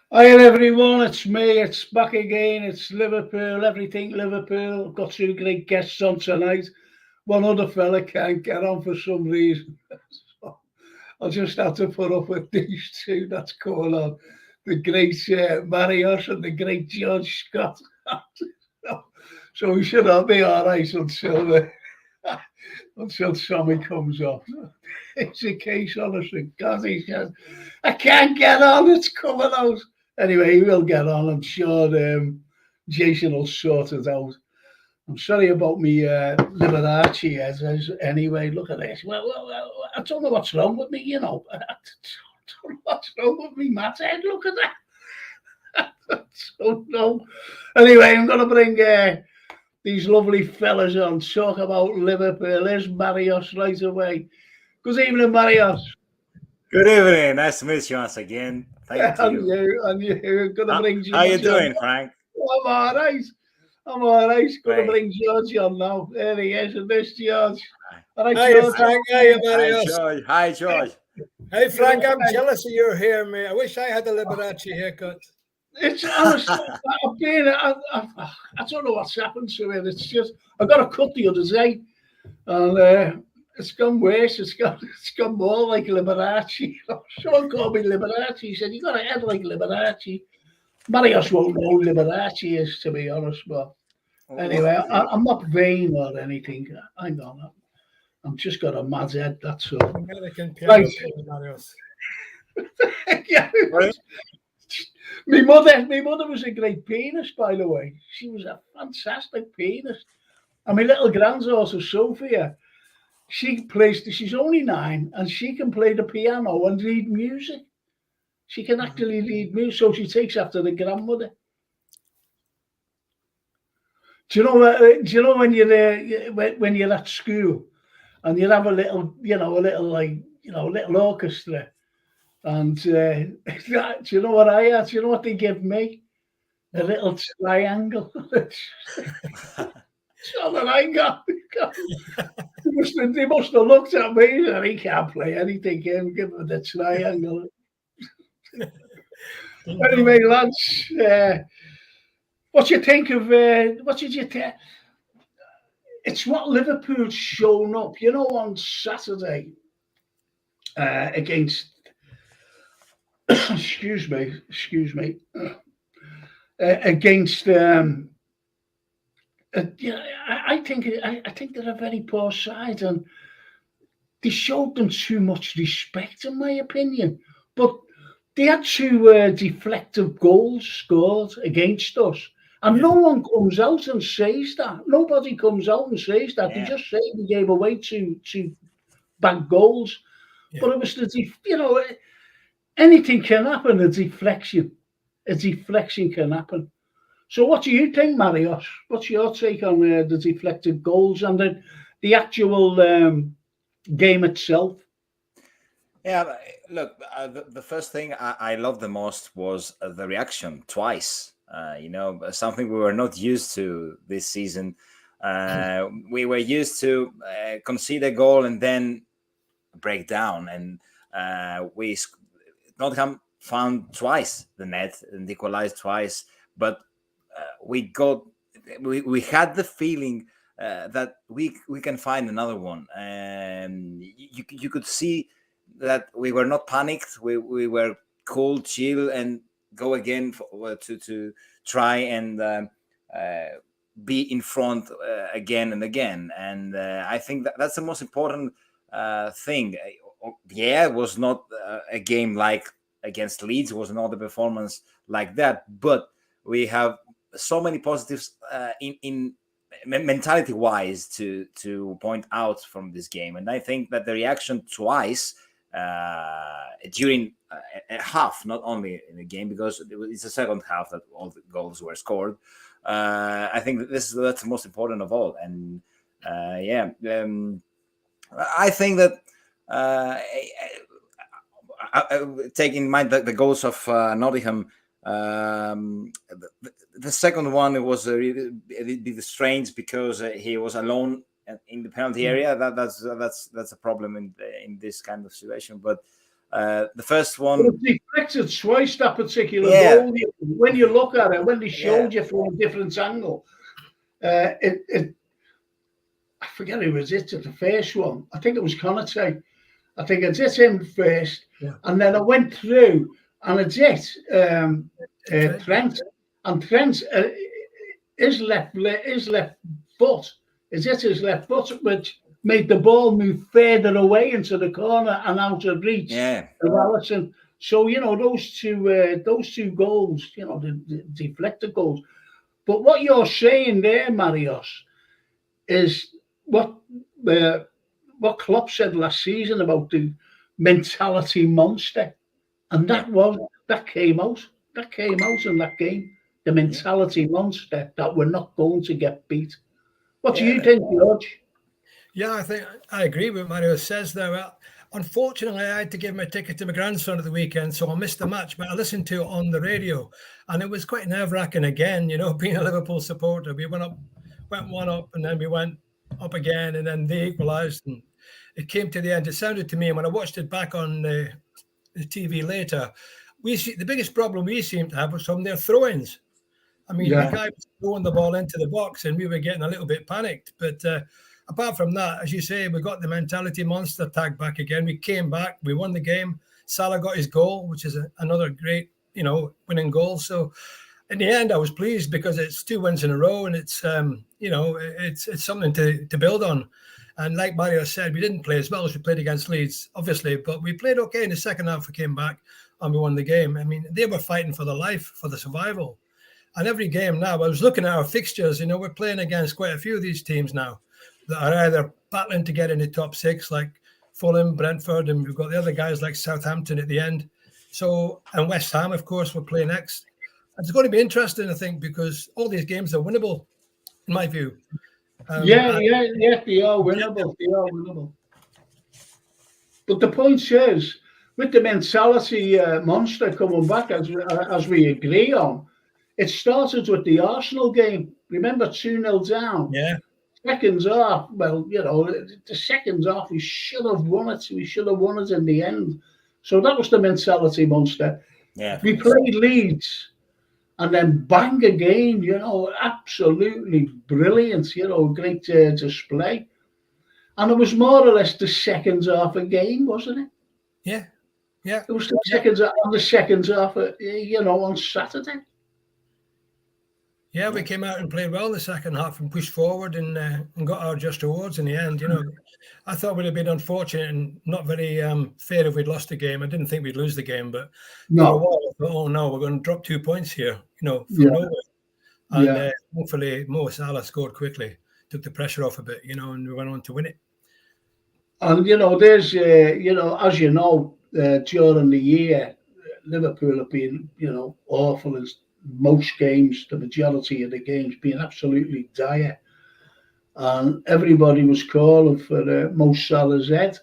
Hi everyone, it's me, it's back again, it's Liverpool, everything Liverpool. I've got two great guests on tonight. One other fella can't get on for some reason. So I'll just have to put up with these two that's going on. The great Marius and the great George Scott. So we should all be alright until Sammy comes off. It's a case, honestly. God, he says, I can't get on, it's coming out. Anyway, he will get on. I'm sure Jason will sort it out. I'm sorry about me Liberace anyway. Look at this. Well, I don't know what's wrong with me, you know. I don't know what's wrong with me, Matt Head. Look at that. So, no. Anyway, I'm going to bring these lovely fellas on, talk about Liverpool. There's Marios right away. Good evening, Marios. Good evening. Nice to meet you once again. Thank And you. you're going to bring How you George on. doing, Frank? I'm all right. I'm all right. Going to Great. bring George on now. There he is, and this George. All right, Hiya, George. Frank. Hiya, Hi, Marius. George. Hi, George. Hey, Frank, I'm Hey, jealous of your hair, mate. I wish I had a Liberace haircut. it's honestly, I've been, I don't know what's happened to it. It's just, I got a cut the other day, and it's gone worse. It's gone more like Liberace. Someone called me Liberace. He said, you got a head like Liberace. Marius won't know who Liberace is, to be honest, but anyway, I'm not vain or anything. Hang on. I'm just got a mad head, that's all. American Right. piano player, Marius. Yeah. Right. My mother was a great pianist, by the way. She was a fantastic pianist. And my little granddaughter, Sophia, she's only 9, and she can play the piano and read music. She can actually read music, so she takes after the grandmother. Do you know when you're when you're at school and you have a little, little orchestra, and do you know what I had? Do you know what they give me? A little triangle. It's all that I got. They must have looked at me and he can't play anything. Give him the triangle. Anyway, lads, what you think of? What did you think? It's what Liverpool's shown up. You know, on Saturday against. excuse me, against. I think they're a very poor side, and they showed them too much respect, in my opinion. But they had two deflective goals scored against us. And no one comes out and says that. Nobody comes out and says that. They Yeah. just say we gave away two bad goals. But it was anything can happen. A deflection can happen. So, what do you think, Marius? What's your take on the deflected goals and the actual game itself? Yeah, look, the first thing I loved the most was the reaction twice. Something we were not used to this season. We were used to concede a goal and then break down, and Nottingham found twice the net and equalized twice, but we had the feeling that we can find another one, and you could see that we were not panicked. We were cool, chill, and go again to try and be in front again and again. And I think that's the most important thing. Yeah, it was not a game like against Leeds. It was not a performance like that, but we have so many positives in mentality wise to point out from this game. And I think that the reaction twice during a half, not only in the game, because it's the second half that all the goals were scored. I think that's the most important of all. And I think that taking in mind the goals of Nottingham, the second one, it was a bit strange because he was alone in the penalty area. That's a problem in this kind of situation. But The first But one, it deflected twice, that particular Yeah. goal. When you look at it, when they showed you from a different angle, I forget who was it at the first one. I think it was Konate. I think it's hit him first, and then I went through and it's hit Trent. And Trent, his left foot, is it his left foot, which made the ball move further away into the corner and out of reach of Alisson. So, you know, those two goals, you know, the deflected goals. But what you're saying there, Marios, is what Klopp said last season about the mentality monster, and that came out in that game. The mentality monster, that we're not going to get beat. What do you think, George? Yeah, I agree with what Mario says there. Well, unfortunately, I had to give my ticket to my grandson at the weekend, so I missed the match, but I listened to it on the radio, and it was quite nerve-wracking again, you know, being a Liverpool supporter. We went one up, and then we went up again, and then they equalised, and it came to the end. It sounded to me, and when I watched it back on the TV later, the biggest problem we seemed to have was from their throw-ins. I mean, the guy was throwing the ball into the box, and we were getting a little bit panicked. But apart from that, as you say, we got the mentality monster tag back again. We came back, we won the game. Salah got his goal, which is another great, you know, winning goal. So in the end, I was pleased because it's 2 wins in a row, and it's you know, it's something to build on. And like Mario said, we didn't play as well as we played against Leeds, obviously, but we played okay in the second half. We came back and we won the game. I mean, they were fighting for their life, for the survival. And every game now, I was looking at our fixtures, you know, we're playing against quite a few of these teams now that are either battling to get in the top 6, like Fulham, Brentford, and we've got the other guys like Southampton at the end. So, and West Ham, of course, we're playing next. It's going to be interesting, I think, because all these games are winnable, in my view. They are winnable. They are winnable. But the point is, with the mentality monster coming back, as we agree on, it started with the Arsenal game. Remember, 2-0 down. Yeah. Second half, well, you know, the second half, we should have won it. We should have won it in the end. So that was the mentality monster. Yeah. We played Leeds, and then bang again, you know, absolutely brilliant, you know, great display. And it was more or less the second half of the game, wasn't it? Yeah. Yeah. It was the second half, you know, on Saturday. Yeah, we came out and played well in the second half and pushed forward and got our just awards in the end. You know, I thought we'd have been unfortunate and not very fair if we'd lost the game. I didn't think we'd lose the game, but for a while I thought, oh no, we're going to drop 2 points here, you know, from nowhere. And hopefully Mo Salah scored quickly, took the pressure off a bit, you know, and we went on to win it. And, you know, there's, you know, as you know, during the year, Liverpool have been, you know, awful in most games, the majority of the games being absolutely dire. And everybody was calling for Mo Salah's head.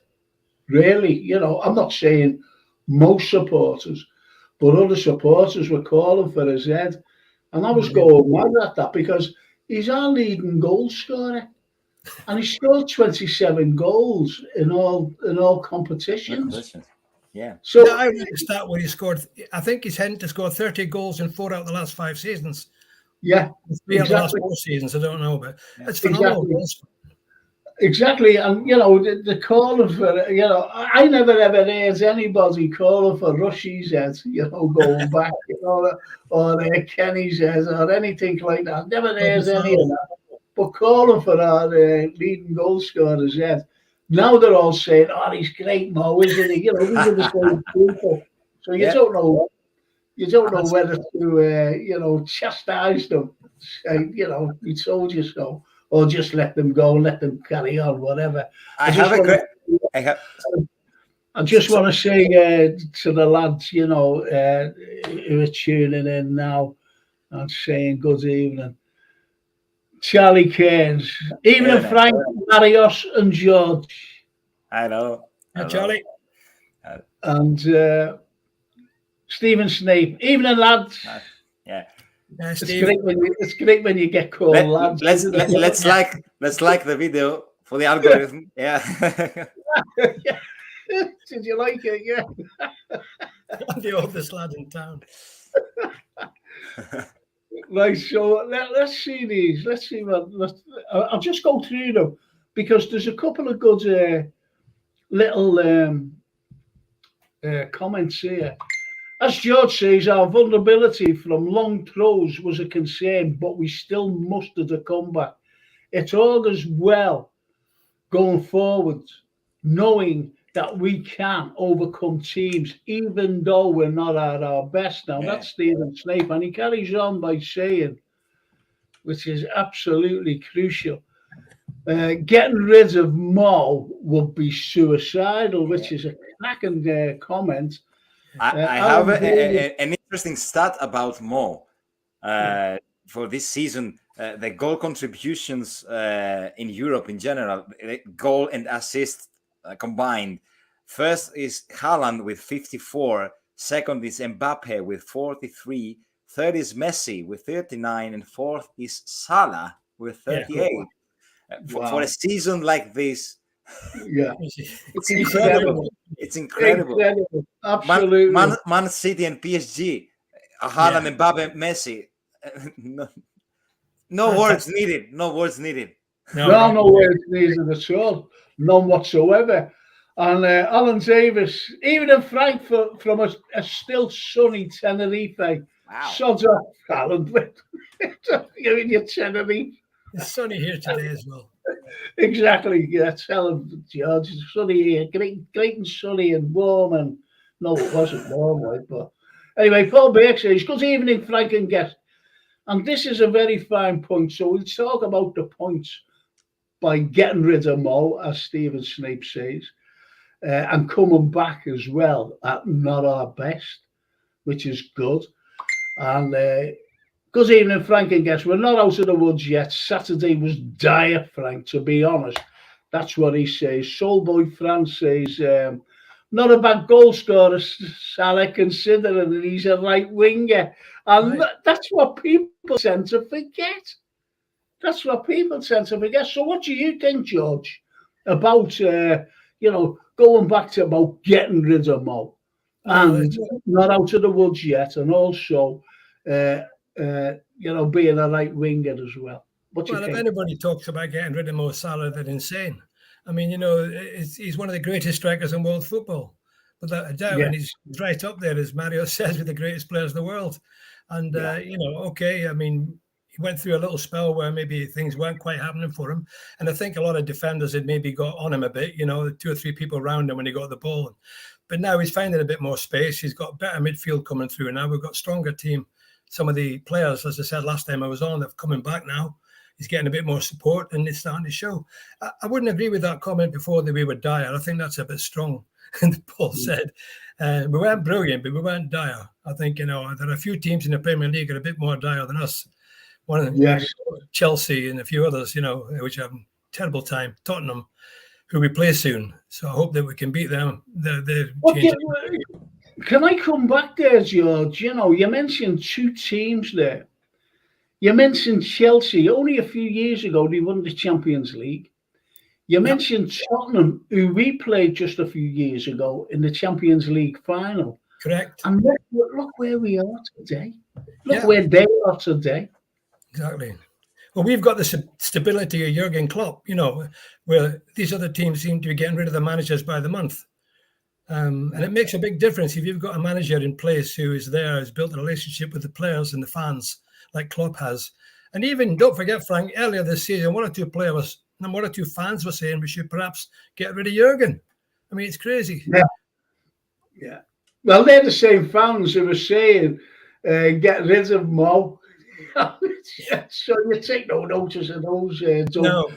Really, you know, I'm not saying most supporters, but other supporters were calling for his head. And I was going mad at that because he's our leading goal scorer. And he scored 27 goals in all competitions. Yeah. So I read the stat where he scored. I think he's heading to score 30 goals in 4 out of the last 5 seasons. Yeah, 3 out of the last 4 seasons. I don't know, but it's phenomenal. Exactly, and you know the calling for, you know, I never ever heard anybody calling for Rushie's head, you know, going back, you know, or Kenny's head or anything like that. Never heard any of that. But calling for our leading goal scorer's head. Now they're all saying, "Oh, he's great, Mo, isn't he?" You know, these are the same people. So you don't know whether to, you know, chastise them, say, you know, we told you so, or just let them go, let them carry on, whatever. I just want to say to the lads, you know, who are tuning in now and saying good evening. Charlie Cairns, evening, Frank, Marios, and George. I know. Charlie. And Stephen Snape. Evening, lads. Yeah. It's great when you get called lads. Let's like the video for the algorithm. Yeah. Did you like it? Yeah. I'm the oldest lad in town. Right, so let's see these. Let's see I'll just go through them because there's a couple of good little comments here. As George says, our vulnerability from long throws was a concern, but we still mustered a comeback. It augurs well going forward, knowing that we can overcome teams, even though we're not at our best. Now, that's Stephen Snape, and he carries on by saying, which is absolutely crucial, getting rid of Mo would be suicidal, which is a cracking comment. I have an interesting stat about Mo for this season. The goal contributions in Europe in general, goal and assist combined. First is Haaland with 54. Second is Mbappe with 43. Third is Messi with 39. And fourth is Salah with 38. For a season like this, it's incredible. It's incredible. Absolutely. Man City and PSG, Haaland, Mbappe, Messi. No words needed. No words needed. No words needed at all. None whatsoever. And Alan Davis, even in Frankfurt, from a still sunny Tenerife. Wow. Sods off, Alan. You're in your Tenerife. It's sunny here today as well. Exactly. Yeah, tell him, George. It's sunny here. Great and sunny and warm. And no, it wasn't warm, right? But anyway, Paul Burke says, good evening, Frank and guest. And this is a very fine point. So we'll talk about the points by getting rid of Mo, as Stephen Snape says, and coming back as well at not our best, which is good. And good evening, Frank and guests. We're not out of the woods yet. Saturday was dire, Frank, to be honest. That's what he says. Soulboy France says, not a bad goal scorer, Salah, considering that he's a right winger. And that's what people tend to forget. That's what people tend to forget. So what do you think, George, about, going back to about getting rid of Mo? And not out of the woods yet. And also, being a right winger as well. What do you think? If anybody talks about getting rid of Mo Salah, they're insane. I mean, he's one of the greatest strikers in world football, without a doubt. And he's right up there, as Mario says, with the greatest players in the world. And, I mean, he went through a little spell where maybe things weren't quite happening for him. And I think a lot of defenders had maybe got on him a bit, 2 or 3 people around him when he got the ball. But now he's finding a bit more space. He's got better midfield coming through. Now we've got stronger team. Some of the players, as I said last time I was on, they're coming back now. He's getting a bit more support and it's starting to show. I wouldn't agree with that comment before that we were dire. I think that's a bit strong. And Paul said, we weren't brilliant, but we weren't dire. I think, there are a few teams in the Premier League that are a bit more dire than us. One of them, Chelsea and a few others, which have a terrible time. Tottenham, who we play soon. So I hope that we can beat them. Can I come back there, George? You mentioned 2 teams there. You mentioned Chelsea. Only a few years ago, they won the Champions League. You mentioned Tottenham, who we played just a few years ago in the Champions League final. Correct. And look where we are today. Look where they are today. Exactly. Well, we've got the stability of Jurgen Klopp, where these other teams seem to be getting rid of the managers by the month. And it makes a big difference if you've got a manager in place who is there, has built a relationship with the players and the fans like Klopp has. And even, don't forget, Frank, earlier this season, 1 or 2 players, and 1 or 2 fans were saying we should perhaps get rid of Jurgen. I mean, it's crazy. Yeah. Well, they're the same fans who were saying, get rid of Mo. So you take no notice of those. No,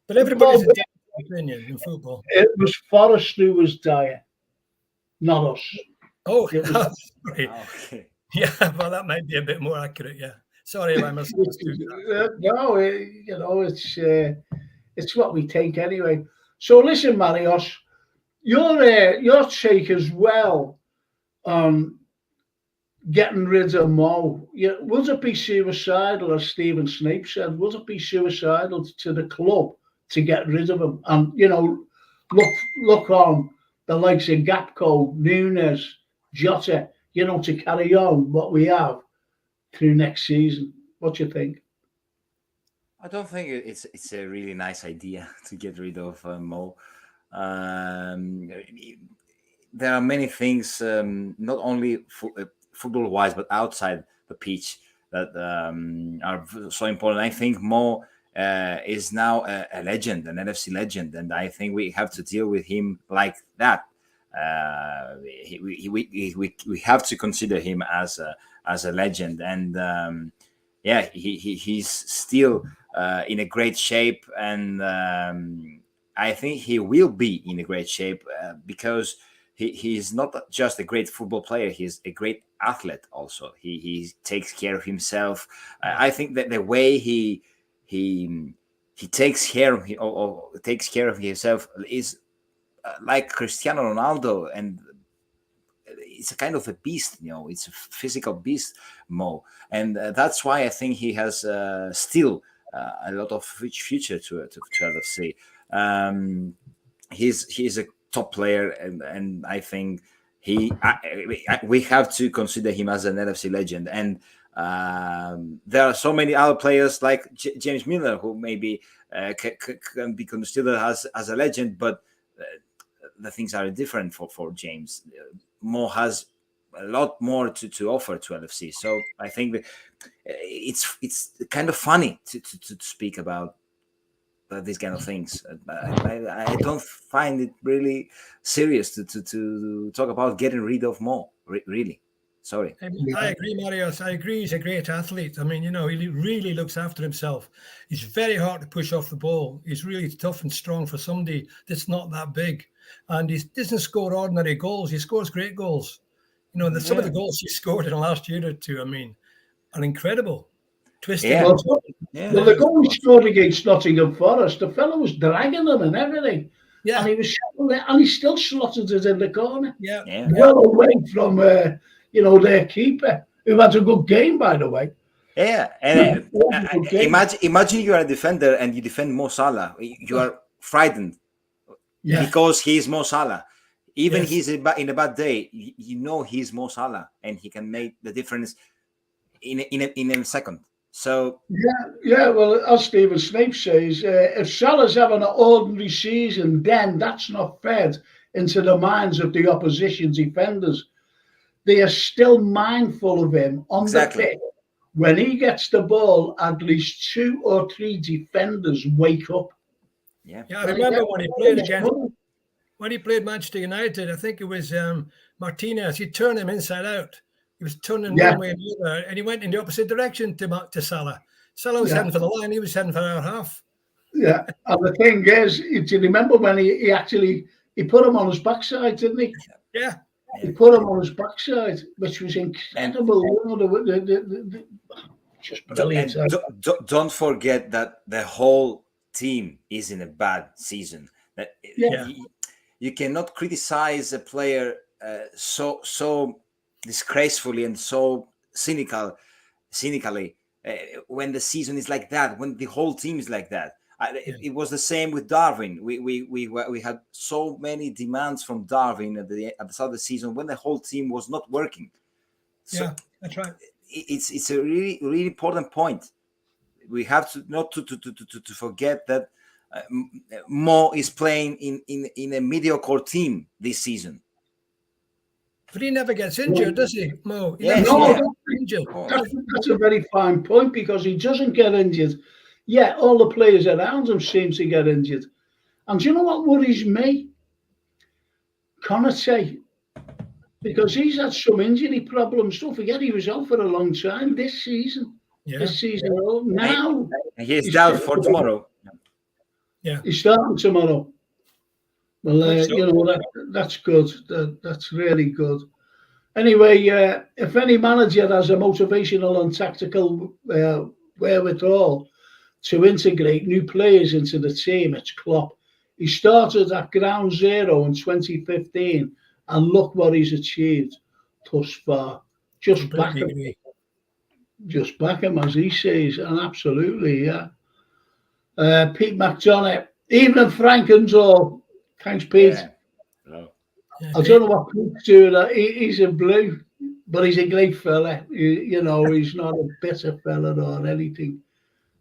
but everybody's a different opinion in football. It was Forrest who was dire, not us. Oh, sorry. Okay. Yeah, well, that might be a bit more accurate. Yeah, sorry, I must. No, it's what we think anyway. So listen, Marios, your take as well on getting rid of Mo. Would it be suicidal, as Stephen Snape said? Would it be suicidal to the club to get rid of him and look on the likes of Gapco, Nunes, Jota, to carry on what we have through next season. What do you think? I don't think it's a really nice idea to get rid of Mo. There are many things, not only football-wise, but outside the pitch that are so important. I think Mo is now a legend, an NFC legend, and I think we have to deal with him like that. We have to consider him as a legend, and he's still in a great shape, and I think he will be in a great shape because he's not just a great football player, he's a great athlete also. He takes care of himself. I think that the way he takes care of himself is like Cristiano Ronaldo, and it's a kind of a beast, it's a physical beast, Mo, and that's why I think he has still a lot of future to LFC. He's a top player, and I think we have to consider him as an NFC legend. And there are so many other players like James Milner who maybe can be considered as a legend, but the things are different for James. Mo has a lot more to offer to LFC, so I think that it's kind of funny to speak about these kind of things. I don't find it really serious to talk about getting rid of Mo. Really, sorry. I agree, Marius. I agree. He's a great athlete. I mean, he really looks after himself. He's very hard to push off the ball. He's really tough and strong for somebody that's not that big. And he doesn't score ordinary goals. He scores great goals. Some of the goals he scored in the last year or two, are incredible. Twisting. Well, the goal he scored against Nottingham Forest, the fellow was dragging them and everything. Yeah. And he was and he still slotted it in the corner. Yeah. Well away from their keeper, who had a good game, by the way. Yeah, and imagine you are a defender and you defend Mo Salah. You are frightened because he is Mo Salah. Even he's in a bad day, he's Mo Salah, and he can make the difference in a second. So well, as Stephen Snape says, if Salah's having an ordinary season, then that's not fed into the minds of the opposition defenders. They are still mindful of him on the pitch. When he gets the ball, at least 2 or 3 defenders wake up. Yeah, I remember when he played Manchester United. I think it was Martinez. He turned him inside out. He was turning one way and the other, and he went in the opposite direction to Salah. Salah was heading for the line. He was heading for our half. Yeah, and the thing is, do you remember when he put him on his backside, didn't he? Yeah. He put him on his backside, which was incredible. Just brilliant. Don't forget that the whole team is in a bad season. You cannot criticize a player so disgracefully and so cynically when the season is like that, when the whole team is like that. It was the same with Darwin. We had so many demands from Darwin at the start of the season when the whole team was not working. So that's right. It's a really, really important point. We have to not to forget that Mo is playing in a mediocre team this season. But he never gets injured, does he, Mo? That's a very fine point, because he doesn't get injured. Yeah, all the players around him seem to get injured. And do you know what worries me? Konate. Because he's had some injury problems. Don't forget, he was out for a long time this season. This season alone. Now he's down for tomorrow. Yeah, he's starting tomorrow. Well, that's good. That's really good. Anyway, if any manager has a motivational and tactical wherewithal to integrate new players into the team, it's Klopp. He started at ground zero in 2015, and look what he's achieved thus far. Just back him, as he says, and absolutely, Pete McDonough, even Frank and all. Thanks, Pete. Hello. I don't know what Luke's doing. He's a blue, but he's a great fella. You know, he's not a bitter fella or anything.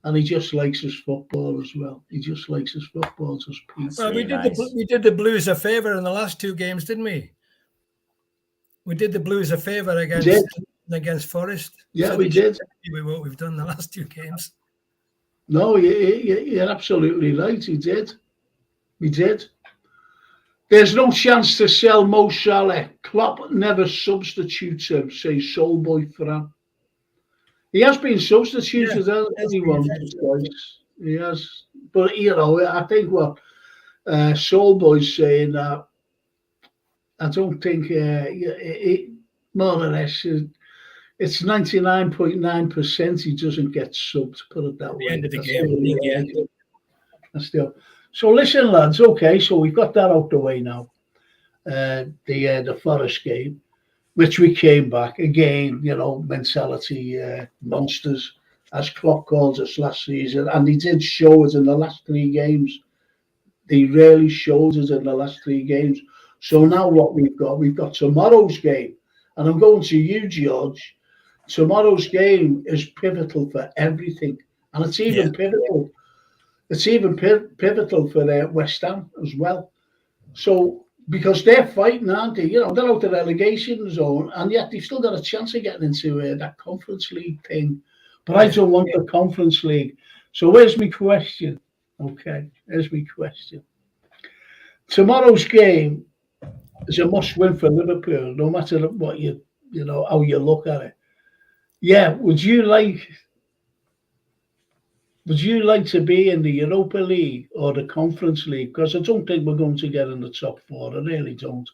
And he just likes his football as well. He just likes his football, just people. Well, really nice. we did the Blues a favour in the last 2 games, didn't we? We did the Blues a favour against Forest. Yeah, we did. What we've done the last 2 games. No, you're absolutely right. He did. We did. There's no chance to sell Mo Salah. Klopp never substitutes him, says Soulboy Fran. He has been substituted, hasn't he, once or twice? He has. But, you know, I think what Soulboy's saying that I don't think more or less it's 99.9% he doesn't get subbed, put it that way. The end of the game. That's still. So listen, lads. Okay, so we've got that out the way now. The Forest game, which we came back again. You know, mentality monsters, as Klopp called us last season, and he did show us in the last 3 games. They really showed us in the last 3 games. So now what we've got tomorrow's game, and I'm going to you, George. Tomorrow's game is pivotal for everything, and it's even pivotal. It's even pivotal for West Ham as well. So because they're fighting, aren't they? You know, they're out the relegation zone, and yet they've still got a chance of getting into that Conference League thing. But I don't want the Conference League. So where's my question? Okay, here's my question. Tomorrow's game is a must-win for Liverpool, no matter what how you look at it. Yeah, would you like to be in the Europa League or the Conference League? Because I don't think we're going to get in the top 4. I really don't.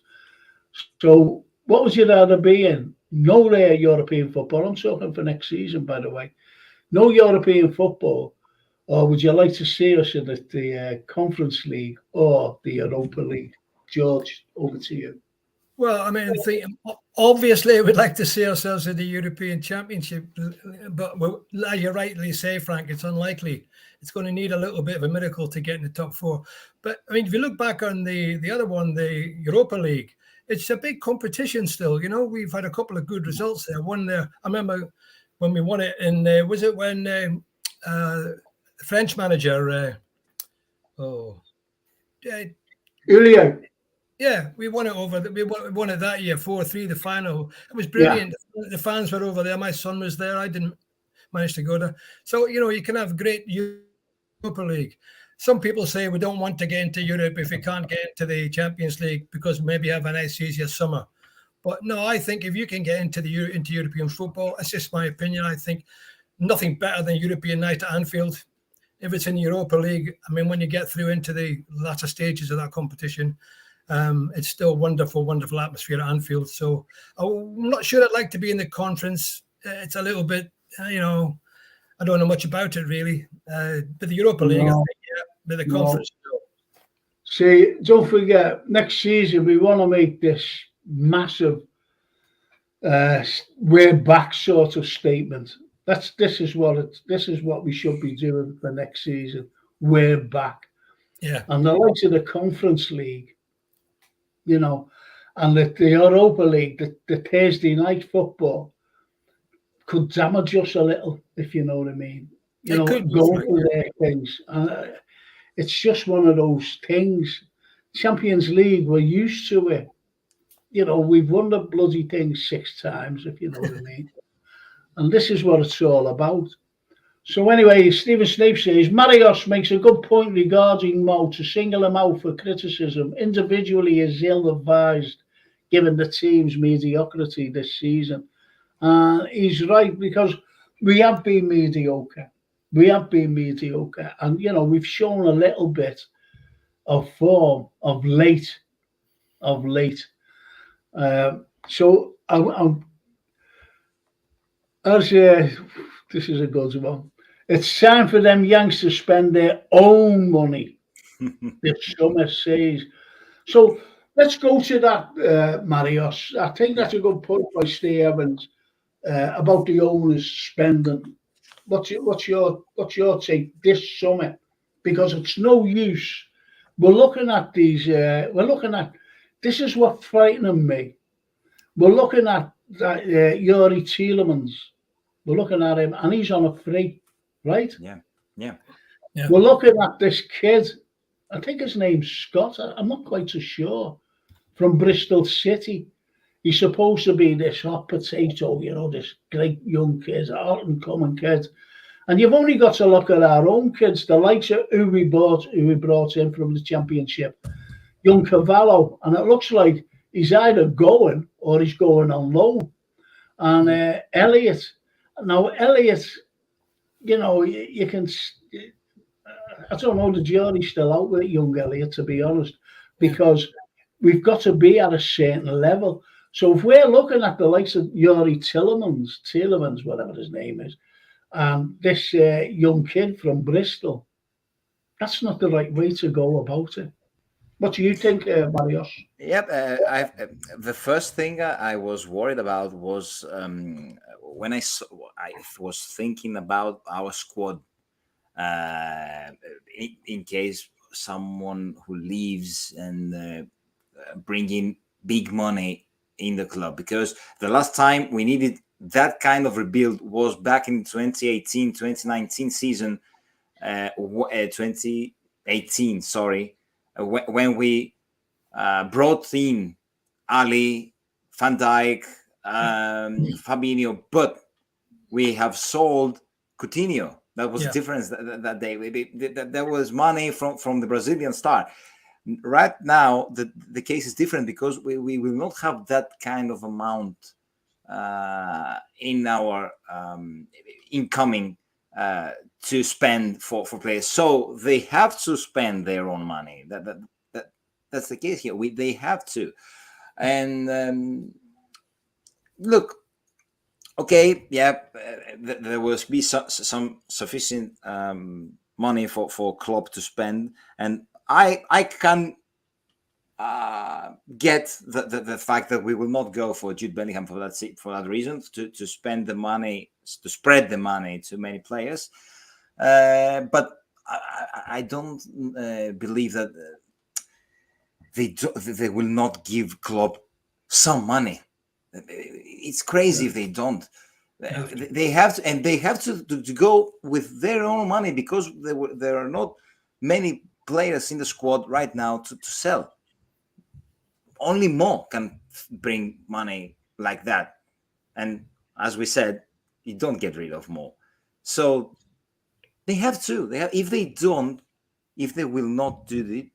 So what would you rather be in? No European football. I'm talking for next season, by the way. No European football. Or would you like to see us in the Conference League or the Europa League? George, over to you. Well, I mean, obviously, we'd like to see ourselves in the European Championship, but as you rightly say, Frank, it's unlikely. It's going to need a little bit of a miracle to get in the top 4. But I mean, if you look back on the other one, the Europa League, it's a big competition still. You know, we've had a couple of good results there. One there, I remember when we won it, and was it when the French manager? Julio. Yeah, we won it we won it that year, 4-3, the final. It was brilliant. Yeah. The fans were over there. My son was there. I didn't manage to go there. So, you know, you can have great Europa League. Some people say we don't want to get into Europe if we can't get into the Champions League because maybe have a nice, easier summer. But no, I think if you can get into European football, that's just my opinion. I think nothing better than European night at Anfield. If it's in the Europa League, I mean, when you get through into the latter stages of that competition, it's still wonderful atmosphere at Anfield. So I'm not sure I'd like to be in the conference. It's a little bit, you know, I don't know much about it really. But the Europa League, I think, but the conference. See, don't forget, next season we want to make this massive we're back sort of statement. This is what we should be doing for next season. We're back. Yeah. And the likes of the Conference League, you know, and the Europa League, the Thursday night football could damage us a little, if you know what I mean. You know, going for their things. It's just one of those things. Champions League, we're used to it. You know, we've won the bloody thing 6 times, if you know what I mean. And this is what it's all about. So anyway, Stephen Snape says, Marios makes a good point regarding Mo to single him out for criticism. Individually is ill-advised, given the team's mediocrity this season. He's right, because we have been mediocre. And, you know, we've shown a little bit of form of late. So this is a good one. It's time for them Yanks to spend their own money. The summer says. So let's go to that, Marios. I think that's a good point by Steve Evans about the owners spending. What's your take this summer? Because it's no use. We're looking at these this is what's frightening me. We're looking at that Yuri Tielemans. We're looking at him, and he's on a free, right? Yeah. We're looking at this kid. I think his name's Scott. I'm not quite so sure. From Bristol City. He's supposed to be this hot potato, this great young kid, hot and coming kid. And you've only got to look at our own kids, the likes of who we brought in from the Championship, young Cavallo, and it looks like he's either going or he's going on loan. And Elliot, now Elliot, you can, I don't know, the jury's still out with young Elliot, to be honest, because we've got to be at a certain level. So if we're looking at the likes of Yuri Tielemans, whatever his name is, and this young kid from Bristol, that's not the right way to go about it. What do you think, Marios? Yep. The first thing I was worried about was when I was thinking about our squad in case someone who leaves and bring in big money in the club, because the last time we needed that kind of rebuild was back in 2018-2019 season, 2018, sorry, when we brought in Ali, Van Dijk, Fabinho, but we have sold Coutinho. That was the difference that day. There was money from the Brazilian star. Right now, the case is different because we will not have that kind of amount in our incoming to spend for players. So they have to spend their own money. That's the case here. They have to. And look, okay, yeah, there will be some sufficient money for club to spend, and I can get the fact that we will not go for Jude Bellingham for that reason, to spend the money, to spread the money to many players, but I don't believe that they will not give club some money. It's crazy if they don't. They have to, and they have to go with their own money, because there are not many players in the squad right now to sell. Only Mo can bring money like that, and as we said, you don't get rid of Mo. So they have to. If they will not do it,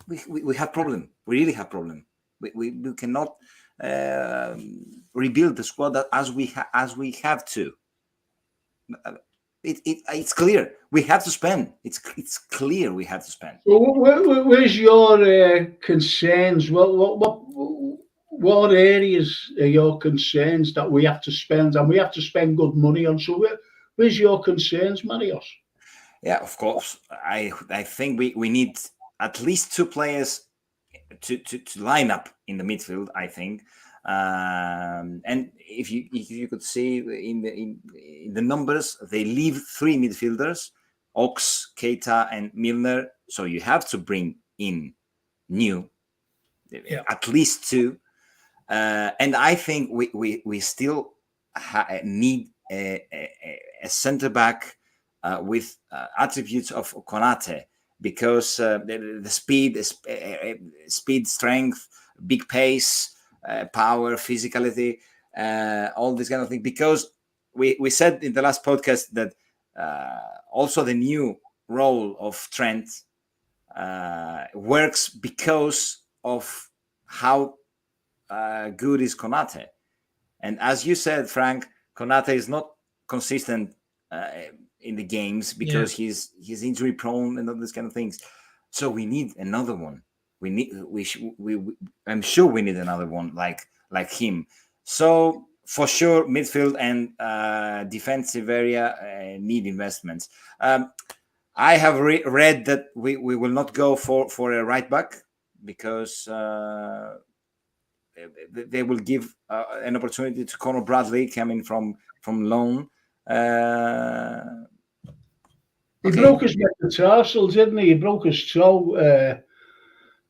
we have problem. We really have problem. We cannot rebuild the squad as we have to. It's clear we have to spend. It's clear we have to spend. Well, where's your concerns? What areas are your concerns that we have to spend, and we have to spend good money on? So where's your concerns, Marios? Yeah, of course. I think we need at least two players to line up in the midfield, I think. And if you could see in the numbers, they leave three midfielders: Ox, Keita, and Milner. So you have to bring in new, at least two. And I think we still need a centre back with attributes of Konate, because the speed, strength, big pace, power, physicality, all this kind of thing. Because we said in the last podcast that also the new role of Trent works because of how good is Konate. And as you said, Frank, Konate is not consistent in the games because he's injury prone and all these kind of things. So we need another one. I'm sure we need another one like him. So for sure, midfield and defensive area need investments. I have read that we will not go for a right back because they will give an opportunity to Conor Bradley coming from loan. He broke his metatarsals, didn't he? He broke his toe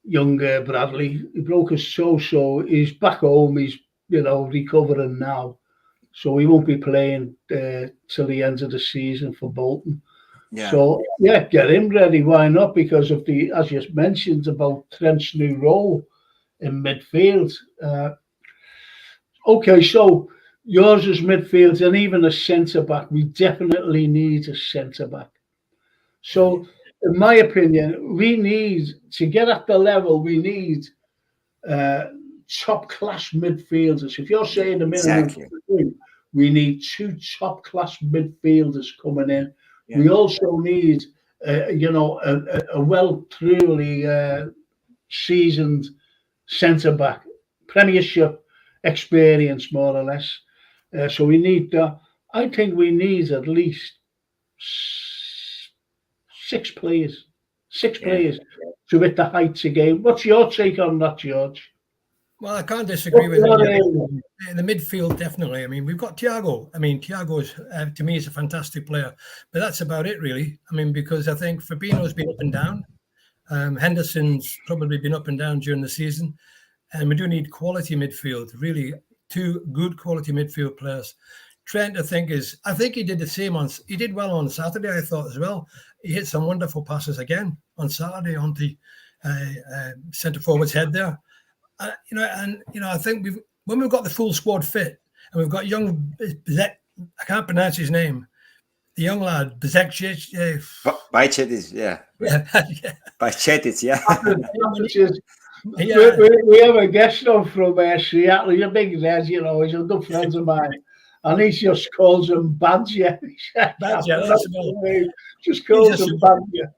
young Bradley. He broke his toe, so he's back home. He's, recovering now. So he won't be playing till the end of the season for Bolton. Yeah. So, get him ready. Why not? Because of as you mentioned, about Trent's new role in midfield. Okay, so yours is midfield and even a centre-back. We definitely need a centre-back. So, in my opinion, we need, to get at the level, we need top-class midfielders. If you're saying the minimum, we need 2 top-class midfielders coming in. Yeah. We also need, a truly seasoned centre-back, Premiership experience, more or less. So we need that. I think we need at least 6 players. 6 players to hit the heights again. What's your take on that, George? Well, I can't disagree with you. In the midfield, definitely. I mean, we've got Thiago. I mean, Thiago's, to me, is a fantastic player. But that's about it, really. I mean, because I think Fabinho's been up and down. Henderson's probably been up and down during the season. And we do need quality midfield, really 2 good quality midfield players. Trent, I think he did the same he did well on Saturday, I thought, as well. He hit some wonderful passes again on Saturday on the centre forward's head there. I think when we've got the full squad fit and we've got young, I can't pronounce his name, the young lad, Bajcetic, yeah. Bajcetic, yeah. We have a guest on from Seattle. He's a big lad, he's a good friend of mine. And he just calls him Badger. Just calls him Badger.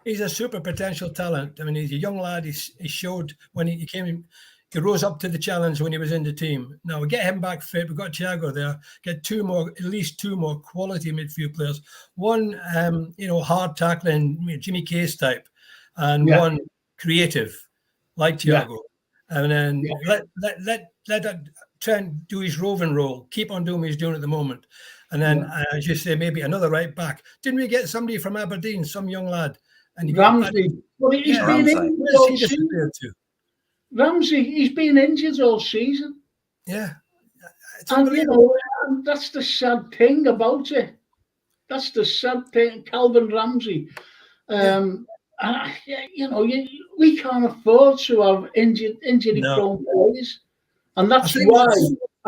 He's a super potential talent. I mean, he's a young lad. He showed when he came in, he rose up to the challenge when he was in the team. Now we get him back fit. We've got Thiago there. Get at least 2 more quality midfield players. One, hard tackling, Jimmy Case type, and one creative, like Thiago. And then let Trent do his roving role. Keep on doing what he's doing at the moment. And then, as you say, maybe another right back. Didn't we get somebody from Aberdeen, some young lad? And Ramsey. Well, he's been injured all season. Ramsey, he's been injured all season. Yeah. And that's the sad thing about it. That's the sad thing, Calvin Ramsey. We can't afford to have injury-prone players. And that's why,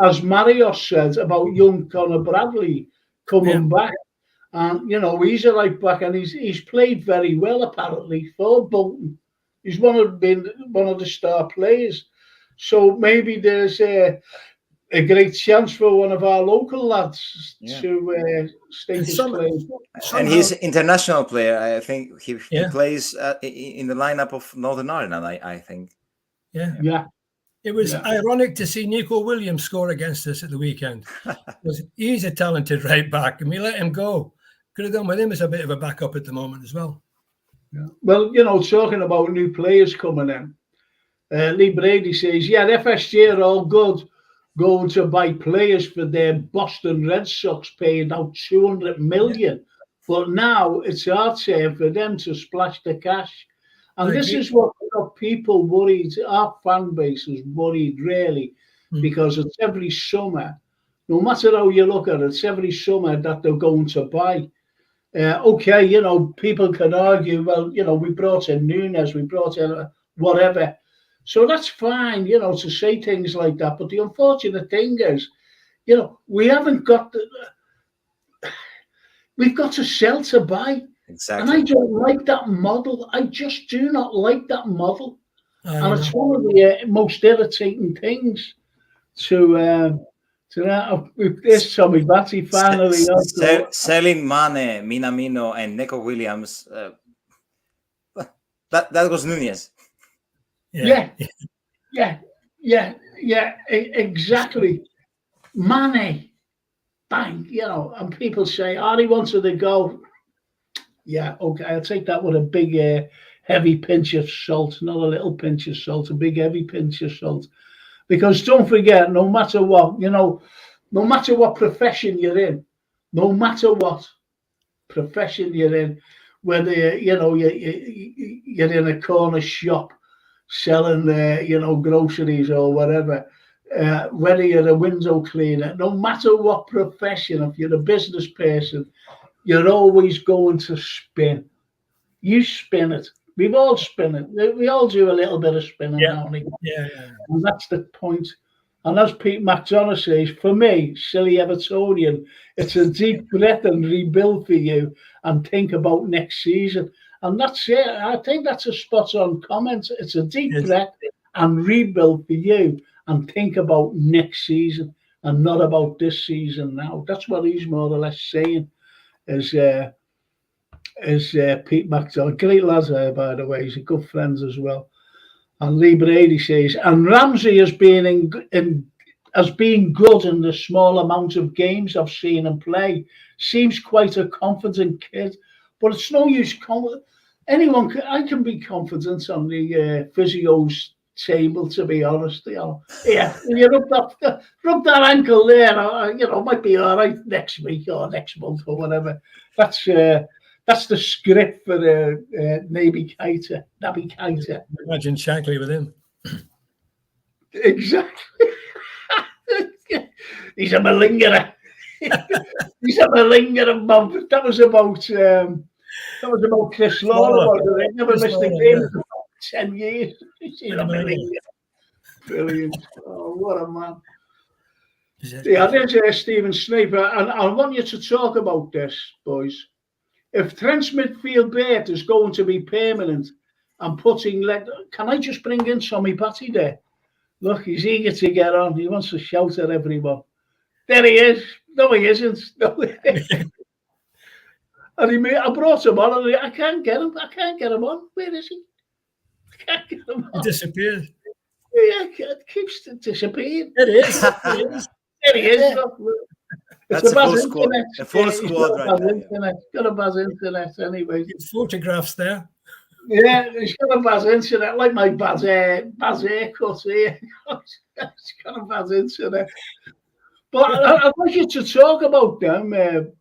as Mario said about young Conor Bradley coming back, and he's a right back, and he's played very well apparently for Bolton. He's been one of the star players. So maybe there's a great chance for one of our local lads to stake his claim. And he's an international player. I think he plays in the lineup of Northern Ireland, I think. Yeah. It was ironic to see Nico Williams score against us at the weekend. He's a talented right back, and we let him go. Could have done with him as a bit of a backup at the moment as well. Yeah. Well, talking about new players coming in, Lee Brady says, the FSG are all good going to buy players for their Boston Red Sox, paying out $200 million. But now it's our turn for them to splash the cash. And this is what got people worried. Our fan base is worried, really, because it's every summer. No matter how you look at it, it's every summer that they're going to buy. People can argue, well, we brought in Nunes, we brought in whatever. So that's fine, to say things like that. But the unfortunate thing is, we haven't got we've got to sell to buy. Exactly. And I don't like that model. I just do not like that model. And it's one of the most irritating things to this Tommy Batty finally. Selling Mane, Minamino, and Neco Williams. That was Nunes. Yeah, exactly. Mane, bang, and people say, he wanted to go. Yeah, okay, I'll take that with a big, heavy pinch of salt, not a little pinch of salt, a big, heavy pinch of salt. Because don't forget, no matter what, no matter what profession you're in, whether, you're in a corner shop, selling groceries or whatever, whether you're a window cleaner, no matter what profession, if you're a business person, you're always going to spin. You spin it. We've all spin it. We all do a little bit of spinning now and again. Yeah. And that's the point. And as Pete McDonough says, for me, silly Evertonian, it's a deep breath and rebuild for you and think about next season. And that's it. I think that's a spot on comment. It's a deep breath and rebuild for you and think about next season and not about this season now. That's what he's more or less saying, is Pete McDonough. Great lad, by the way. He's a good friend as well. And Lee Brady says, and Ramsey has been good in the small amount of games I've seen him play. Seems quite a confident kid, but it's no use. I can be confident on the physio's table, to be honest. Yeah, when you rub that ankle there, might be all right next week or next month or whatever. That's the script for Naby Keita. Imagine Shankly with him. Exactly. He's a malingerer. He's a malingerer, man. That was about Chris Lawler. He never missed a game for 10 years. He's a malingerer. Brilliant. Oh, what a man. Yeah, there's Stephen Sniper, and I want you to talk about this, boys. If Trent's midfield bait is going to be permanent and can I just bring in Tommy Batty there? Look, he's eager to get on. He wants to shout at everyone. There he is. No, he isn't. No, he isn't. And I brought him on, and I can't get him. I can't get him on. Where is he? I can't get him on. He disappeared. Yeah, it keeps disappearing. It is. There he is. That's a full squad. A full squad right there. Got a bad internet anyway. Photographs there. Yeah, he's got a bad internet, like my bad haircut here. He's got a bad internet. But I'd like you to talk about them,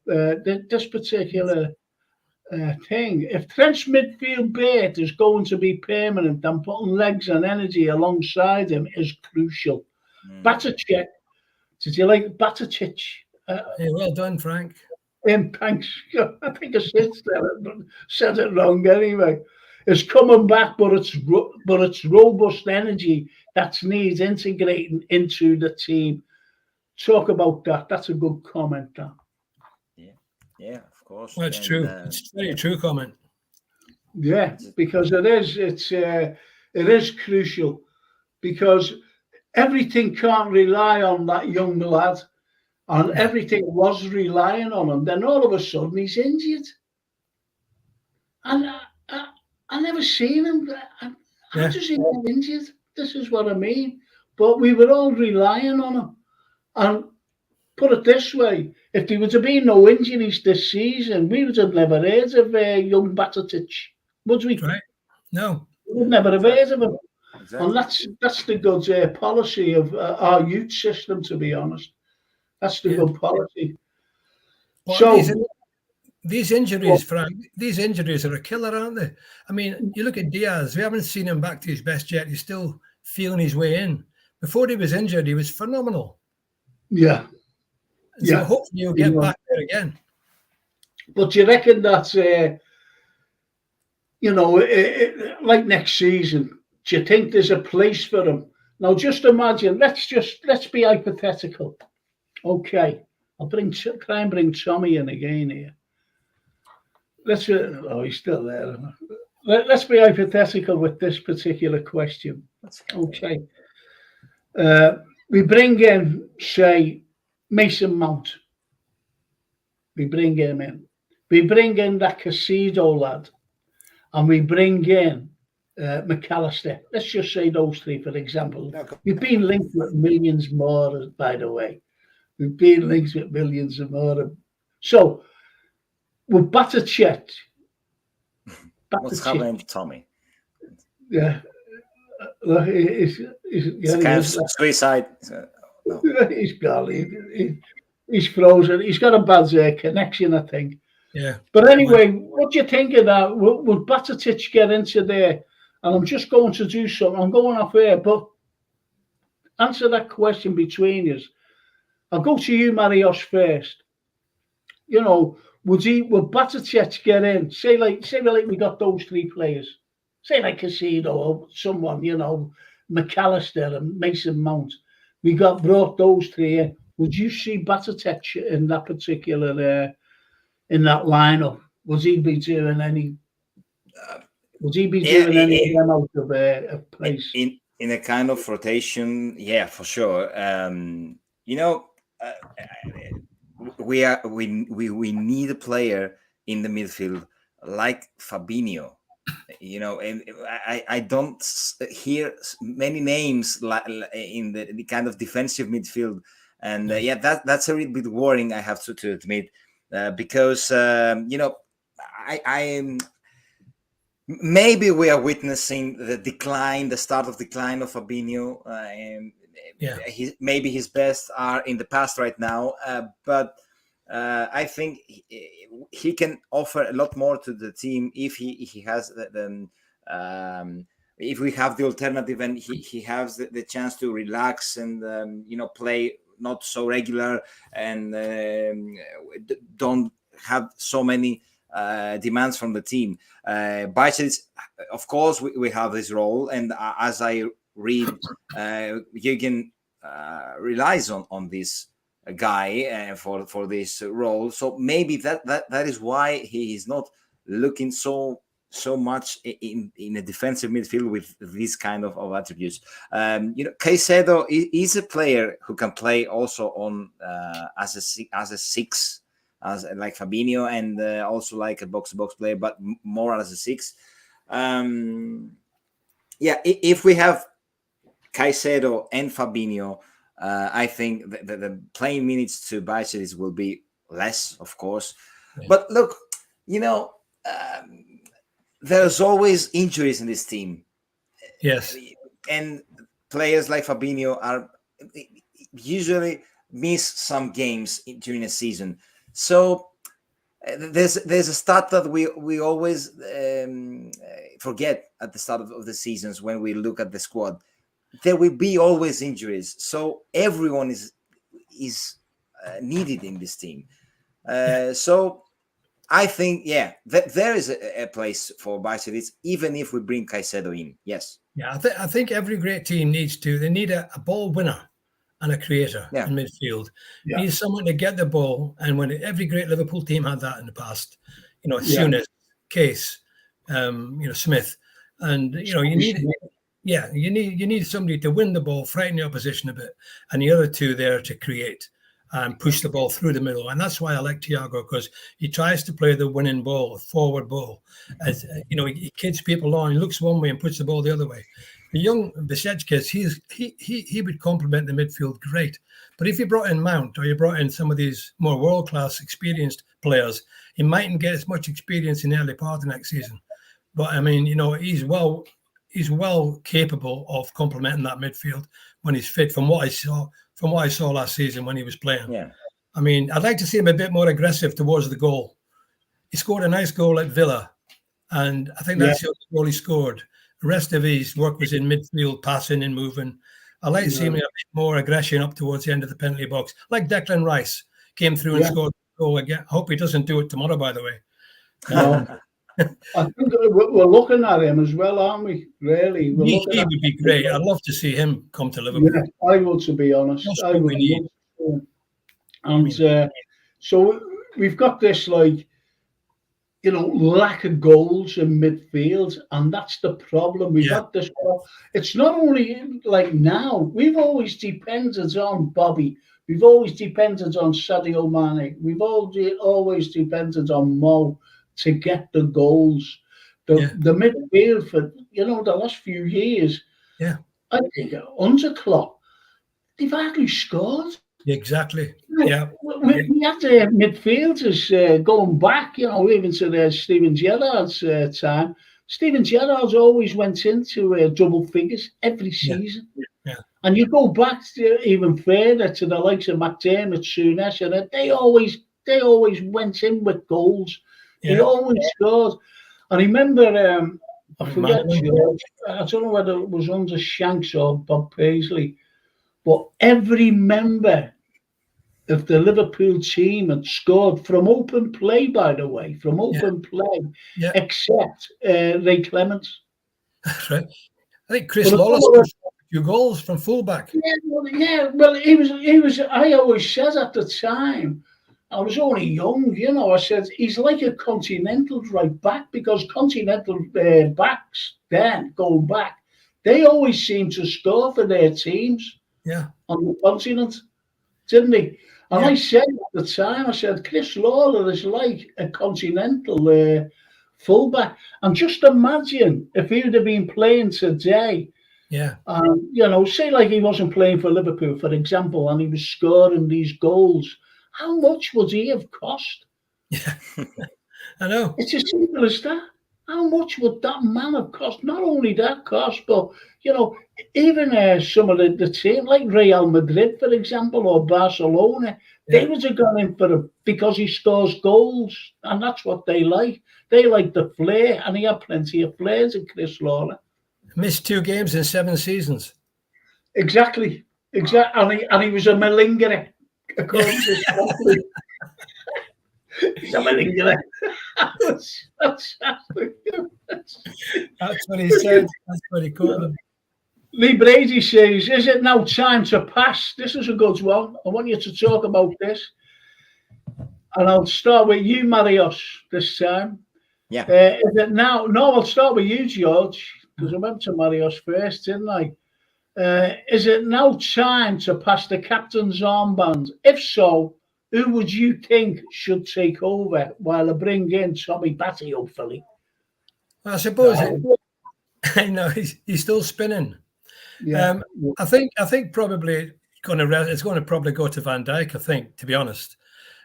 this particular thing. If Trent's midfield bait is going to be permanent, then putting legs and energy alongside him is crucial. Baticek. Did you like Baticek? Hey, well done, Frank. Thanks. I think I said it wrong anyway. It's coming back, but it's robust energy that needs integrating into the team. Talk about that. That's a good comment. That. Yeah, of course. That's true. It's a very true comment. Yeah, because it is crucial, because everything can't rely on that young lad. And everything was relying on him. Then all of a sudden he's injured. And I never seen him. I just seen him injured. This is what I mean. But we were all relying on him. And put it this way, if there would have been no injuries this season, we would have never heard of young Batic, would we? Right. No. We would never have heard of him. Exactly. And that's the good policy of our youth system, to be honest. That's the good policy. Well, so these injuries, Frank, these injuries are a killer, aren't they? I mean, you look at Diaz. We haven't seen him back to his best yet. He's still feeling his way in. Before he was injured, he was phenomenal. Yeah. So hopefully he'll get back there again. But you reckon that, like next season, do you think there's a place for him? Now, just imagine. Let's be hypothetical. Okay, I'll try and bring Tommy in again here. He's still there. Let's be hypothetical with this particular question. Okay. We bring in, say, Mason Mount. We bring him in. We bring in that Casido lad. And we bring in McAllister. Let's just say those three, for example. We've been linked with millions more, by the way. We've been linked with millions and more. So, with Baticek. What's happening to Tommy? Yeah. He's kind of suicide. No. He's gone. He's frozen. He's got a bad connection, I think. Yeah. But anyway, what do you think of that? Would Batic get into there and I'm just going to do something. I'm going off here, but answer that question between us. I'll go to you, Marios, first. You know, would Batatet get in? Say like we got those three players. Say like Casino or someone, you know, McAllister and Mason Mount. We brought those three in. Would you see Batatet in that particular in that lineup? Would he be doing any? Would he be doing any of them out of place? In a kind of rotation, yeah, for sure. You know, we need a player in the midfield like Fabinho. You know, and I don't hear many names like in the kind of defensive midfield, and yeah, that's a little bit worrying, I have to admit, because you know, I maybe we are witnessing the start of decline of Fabinho. And maybe his best are in the past right now, but I think he can offer a lot more to the team if he has if we have the alternative and he has the chance to relax and you know, play not so regular and don't have so many demands from the team. Bajcetic, of course, we have this role, and as I read, Jürgen relies on this guy for this role. So maybe that is why he is not looking so much in a defensive midfield with these kind of attributes. You know, Caicedo is a player who can play also on as a six, as like Fabinho, and also like a box-to-box player, but more as a six. Yeah, if we have Caicedo and Fabinho, I think the playing minutes to Bajcetic will be less, of course. Yeah. But look, you know, there's always injuries in this team. Yes. And players like Fabinho are usually miss some games during a season. So there's a stat that we always forget at the start of the seasons when we look at the squad. There will be always injuries, so everyone is needed in this team. So I think, there is a place for Bajcetic, even if we bring Caicedo in. Yes. Yeah, I think every great team they need a ball winner and a creator in midfield. Yeah. Needs someone to get the ball, and when every great Liverpool team had that in the past, you know, Souness, Case, you know, Smith, and you know, you need somebody to win the ball, frighten the opposition a bit, and the other two there to create and push the ball through the middle. And that's why I like Thiago, because he tries to play the winning ball, forward ball. As you know, he kids people on. He looks one way and puts the ball the other way. The young Bajcetic, he would complement the midfield great. But if you brought in Mount, or you brought in some of these more world-class experienced players, he mightn't get as much experience in the early part of next season. But I mean, you know, he's well capable of complementing that midfield when he's fit. From what I saw last season when he was playing. Yeah. I mean, I'd like to see him a bit more aggressive towards the goal. He scored a nice goal at Villa, and I think that's the only goal he scored. The rest of his work was in midfield, passing and moving. I like to see him a bit more aggression up towards the end of the penalty box, like Declan Rice came through and scored a goal again. I hope he doesn't do it tomorrow, by the way. I think we're looking at him as well, aren't we? Really, he would be great. I'd love to see him come to Liverpool. Yeah, I would, to be honest. I would. And so we've got this, like, you know, lack of goals in midfield, and that's the problem. We've got this. It's not only like now. We've always depended on Bobby. We've always depended on Sadio Mane. We've always depended on Mo to get the goals. The midfield for, you know, the last few years. Yeah, I think under Klopp, they've hardly scored. Exactly. Yeah. We had midfielders going back, you know, even to Steven Gerrard's time. Steven Gerrard's always went into double figures every season. Yeah. And you go back to even further to the likes of McDermott, Souness, and they always went in with goals. He always scored. And I remember I forget, George. I don't know whether it was under Shanks or Bob Paisley, but every member of the Liverpool team had scored from open play, by the way, from open play, except Ray Clements. That's right. I think Chris Lawler scored a few goals from fullback. Well, he was. I always said at the time, I was only young, I said he's like a continental right back, because continental backs then going back, they always seem to score for their teams. Yeah, on the continent, didn't he? And I said at the time, I said Chris Lawler is like a continental fullback. And just imagine if he would have been playing today. Yeah. Say like he wasn't playing for Liverpool, for example, and he was scoring these goals. How much would he have cost? Yeah, I know. It's as simple as that. How much would that man have cost? Not only that cost, but, even some of the team, like Real Madrid, for example, or Barcelona, they would have gone in for him because he scores goals, and that's what they like. They like the flair, and he had plenty of flares in Chris Lawler. Missed 2 games in 7 seasons. Exactly. And he was a malingerer, according to Scotland. He's a malingerer. That's what he said. That's what he called him. Lee Brady says, is it now time to pass? This is a good one. I want you to talk about this. And I'll start with you, Marios, this time. Yeah. Is it now? No, I'll start with you, George, because I went to Marios first, didn't I? Is it now time to pass the captain's armband? If so, who would you think should take over while I bring in Tommy Batty, hopefully? I suppose I know he's still spinning. Yeah. I think probably it's going to probably go to Van Dijk, I think, to be honest.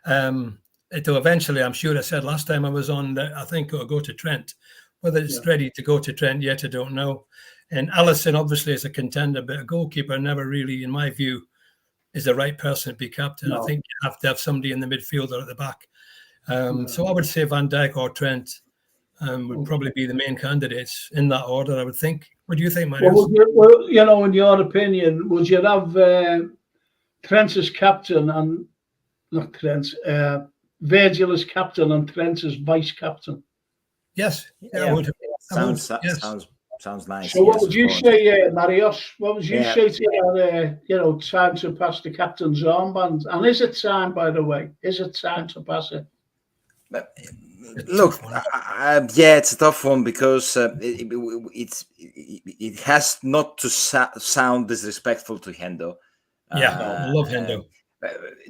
It'll eventually, I'm sure I said last time I was on that I think it'll go to Trent. Whether it's ready to go to Trent yet, I don't know. And Alisson obviously is a contender, but a goalkeeper never really, in my view, is the right person to be captain. No. I think you have to have somebody in the midfield or at the back. So I would say Van Dijk or Trent would probably be the main candidates in that order, I would think. What do you think, Marius? Well, in your opinion, would you have Trent as captain and not Trent, Virgil as captain and Trent as vice captain? Yes, I would. Sounds nice. So, what would you say, Marios? What would you say to that? Time to pass the captain's armband, and is it time? By the way, is it time to pass it? Look, it's a tough one because it has not to sound disrespectful to Hendo. I love Hendo.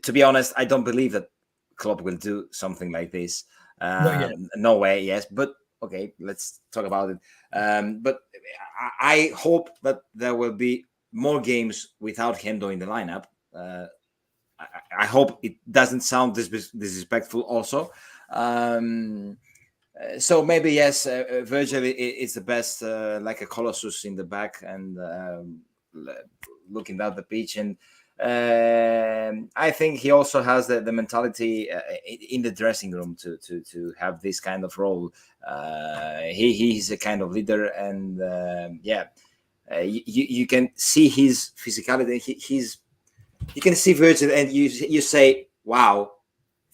To be honest, I don't believe that Klopp will do something like this. No way, yes, but okay, let's talk about it. But I hope that there will be more games without Hendo in the lineup. I hope it doesn't sound disrespectful also. So maybe, yes, Virgil is the best, like a Colossus in the back and looking down the pitch. And I think he also has the mentality in the dressing room to have this kind of role. He's a kind of leader, and you can see his physicality. You can see Virgil, and you say, "Wow,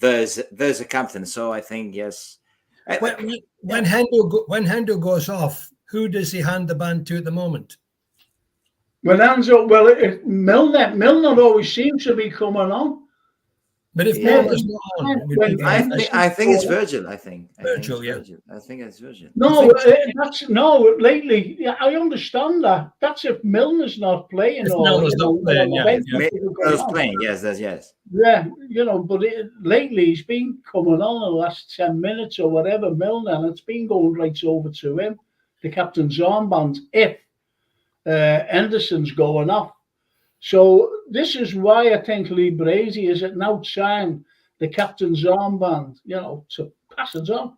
there's a captain." So I think yes. When Hendo goes off, who does he hand the band to at the moment? Milner always seems to be coming on. But if Milner's not on, I think it's Virgil. I think it's Virgil. No, lately. Yeah, I understand that. That's if Milner's not playing. Milner's not playing. Milner's playing. Yes, that's yes. Yeah, but lately he's been coming on the last 10 minutes or whatever, Milner, and it's been going right over to him, the captain's armband, if Henderson's going off. So this is why I think Lee Brady is it now time the captain's armband, to pass it on.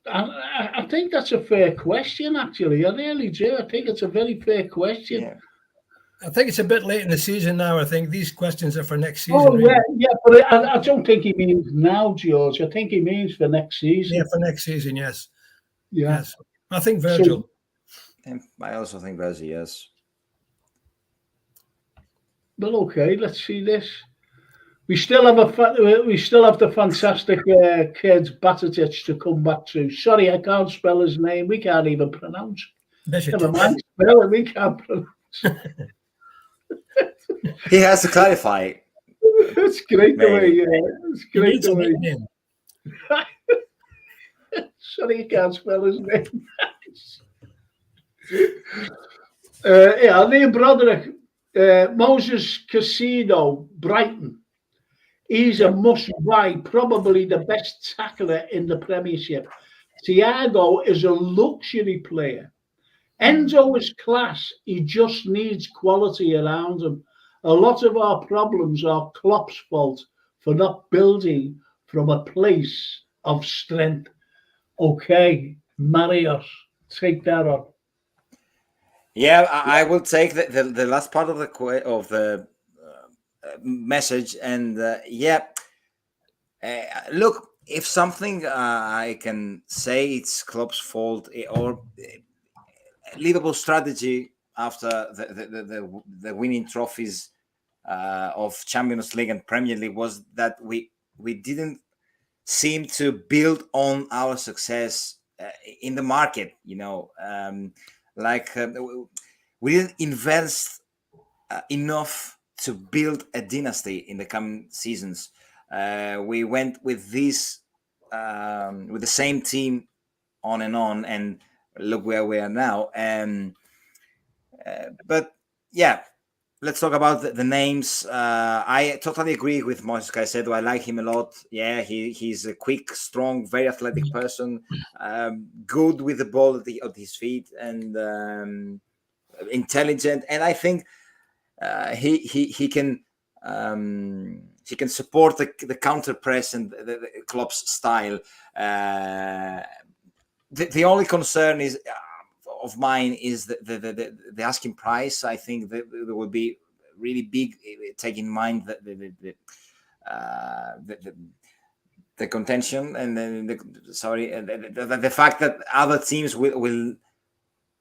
And I think that's a fair question, actually. I really do. I think it's a very fair question. Yeah. I think it's a bit late in the season now. I think these questions are for next season. Oh, really. But I don't think he means now, George. I think he means for next season. Yeah, for next season, yes. Yeah. Yes. I think Virgil. And I also think Virgil, yes. Well, okay, let's see this. We still have the fantastic kids Batatic to come back to. Sorry, I can't spell his name. We can't even pronounce. Never mind spell it. We can't pronounce. He has to clarify. It's great the way. It's great the way. Sorry, you can't spell his name. Yeah, Liam Broderick, Moses Casido, Brighton. He's a must-buy, probably the best tackler in the Premiership. Thiago is a luxury player. Enzo is class. He just needs quality around him. A lot of our problems are Klopp's fault for not building from a place of strength. Okay, Marius, take that on. Yeah, I will take the last part of the message, and look, if something I can say it's Klopp's fault or Liverpool's strategy after the winning trophies of Champions League and Premier League was that we didn't seem to build on our success in the market. We didn't invest enough to build a dynasty in the coming seasons. We went with this with the same team on, and look where we are now. But yeah, let's talk about the names. I totally agree with Moises Caicedo. I like him a lot. Yeah, he's a quick, strong, very athletic person. Good with the ball at his feet, and intelligent. And I think he can support the counter press and the Klopp's style. The only concern is of mine is the asking price. I think that there will be really big, take in mind the contention and then the fact that other teams will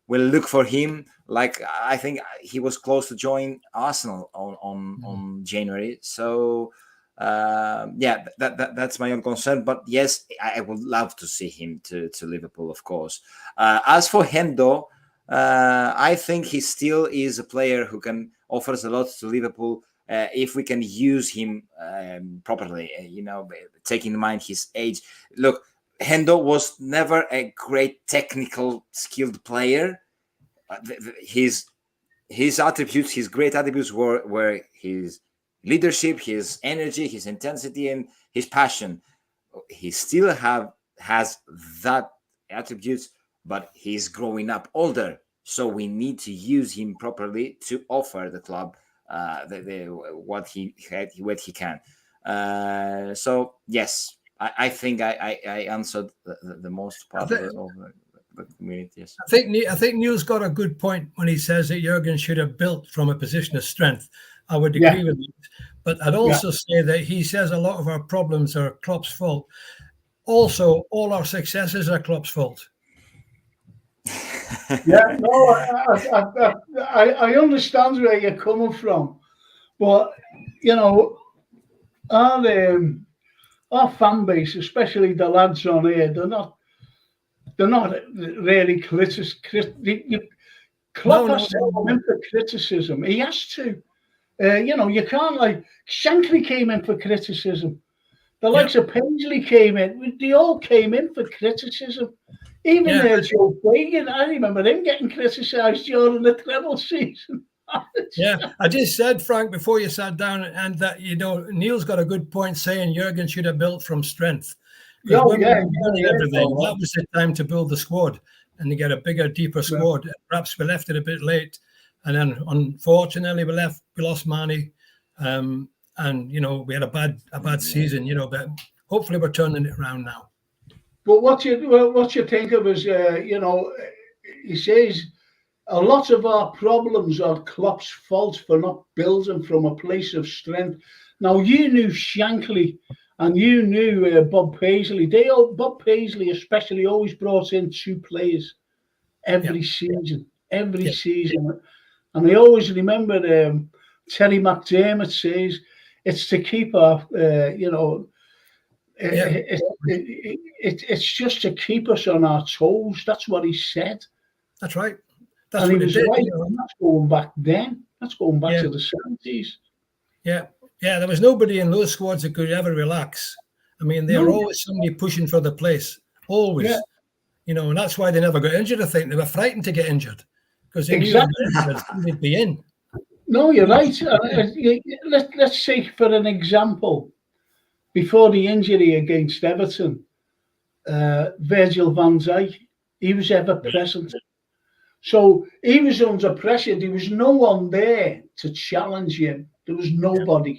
look for him. Like, I think he was close to join Arsenal on January. So that's my own concern. But yes, I would love to see him to Liverpool, of course. As for Hendo, I think he still is a player who can offers a lot to Liverpool if we can use him properly. Taking in mind his age. Look, Hendo was never a great technical skilled player. His attributes, his great attributes were his leadership, his energy, his intensity, and his passion. He still has that attributes, but he's growing up older, so we need to use him properly to offer the club what he can. So yes, I think I answered the most part of the community. Yes, I think Neil's got a good point when he says that Jurgen should have built from a position of strength. I would agree with that. But I'd also say that he says a lot of our problems are Klopp's fault. Also, all our successes are Klopp's fault. Yeah, no, I understand where you're coming from, but our fan base, especially the lads on here, they're not really Klopp has to come in for criticism. He has to. You can't, like, Shankly came in for criticism. The likes of Paisley came in. They all came in for criticism. Even Joe Fagan, I remember him getting criticised during the treble season. I just said, Frank, before you sat down, and that Neil's got a good point saying Jurgen should have built from strength. That was the time to build the squad and to get a bigger, deeper squad. Perhaps we left it a bit late, and then unfortunately we lost Manny, and we had a bad season. But hopefully we're turning it around now. But what you think of is, he says a lot of our problems are Klopp's fault for not building from a place of strength. Now, you knew Shankly and you knew Bob Paisley. Bob Paisley especially always brought in two players every season, every season. And I always remember Terry McDermott says it's to keep our, it's just to keep us on our toes. That's what he said. That's right. That's and what he was did, right. And that's going back then. That's going back to the 70s. Yeah. Yeah. There was nobody in those squads that could ever relax. I mean, they were always somebody pushing for the place. Always. Yeah. And that's why they never got injured, I think. They were frightened to get injured because they knew they'd be in. No, you're right. Let's say, for an example, before the injury against Everton, Virgil van Dijk, he was ever present. So he was under pressure. There was no one there to challenge him. There was nobody,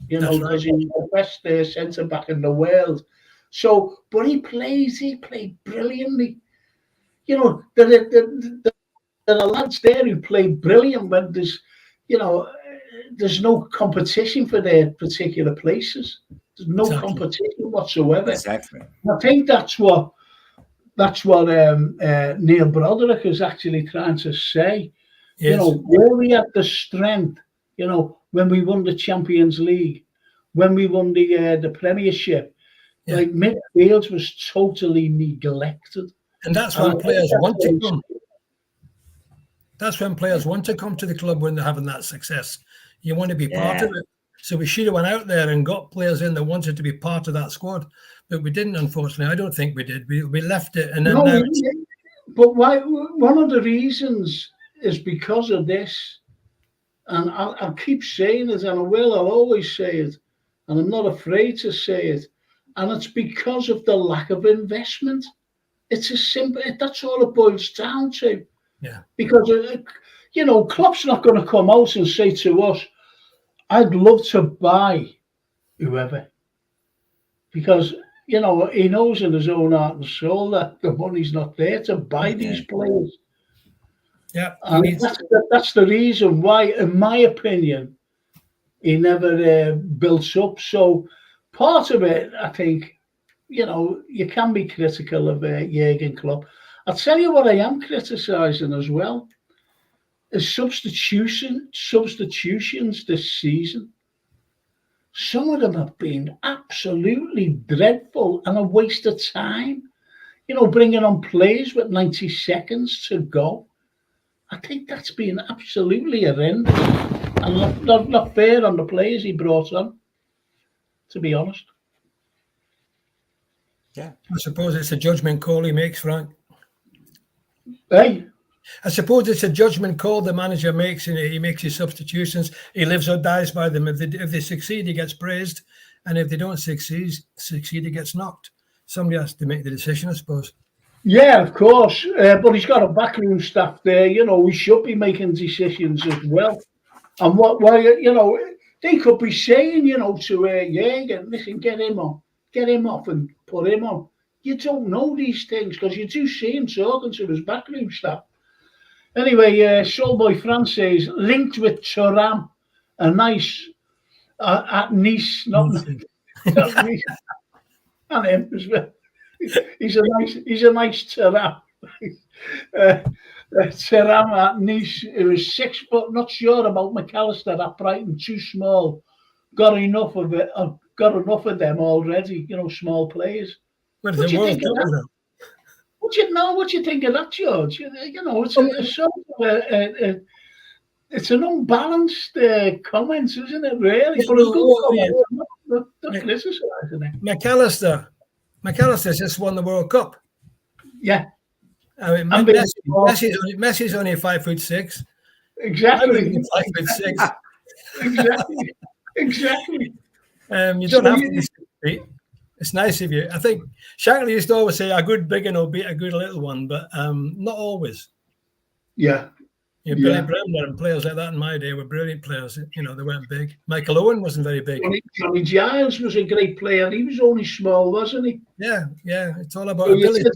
because he was the best centre-back in the world. So, but he played brilliantly. There are lads there who play brilliant when there's no competition for their particular places. There's no competition whatsoever. Exactly. I think that's what Neil Broderick is actually trying to say. Yes. Where we had the strength, when we won the Champions League, when we won the Premiership, like midfield was totally neglected. And that's when players want to come. That's when players want to come to the club when they're having that success. You want to be part of it. So we should have went out there and got players in that wanted to be part of that squad. But we didn't, unfortunately. I don't think we did. We left it. And then but why? One of the reasons is because of this. And I'll keep saying it, and I'll always say it. And I'm not afraid to say it. And it's because of the lack of investment. It's as simple. That's all it boils down to. Yeah. Because, Klopp's not going to come out and say to us, I'd love to buy whoever. Because, he knows in his own heart and soul that the money's not there to buy these players. Yeah. And that's the reason why, in my opinion, he never built up. So part of it, I think, you can be critical of Jurgen Klopp. I'll tell you what I am criticising as well is substitutions this season. Some of them have been absolutely dreadful and a waste of time. Bringing on players with 90 seconds to go. I think that's been absolutely horrendous and not fair on the players he brought on, to be honest. Yeah, I suppose it's a judgment call he makes, Frank. Hey? I suppose it's a judgment call the manager makes, and he makes his substitutions. He lives or dies by them. If they succeed, he gets praised, and if they don't succeed, he gets knocked. Somebody has to make the decision, I suppose. Yeah, of course, but he's got a backroom staff there. We should be making decisions as well. And they could be saying, to Jurgen, listen, get him off, and put him on. You don't know these things because you do see him talking to his backroom staff. Anyway, Soulboy France says, linked with Thuram, a nice at Nice, not Nice. And him as well. He's a nice Thuram. Thuram at Nice, it was 6 foot, not sure about McAllister at Brighton, too small. Got enough of them already, small players. What do you think of that? What do you think of that, George? It's an unbalanced comment, isn't it, really? But it's good not criticising it. McAllister's just won the World Cup. Yeah. I mean, Messi's only 5'6". Exactly. 5'6". Exactly. You don't have to be 6 feet. It's nice of you. I think Shankly used to always say a good big one will beat a good little one, but not always. Yeah. Billy Bremner and players like that in my day were brilliant players. They weren't big. Michael Owen wasn't very big. Johnny Giles was a great player. He was only small, wasn't he? Yeah. It's all about ability.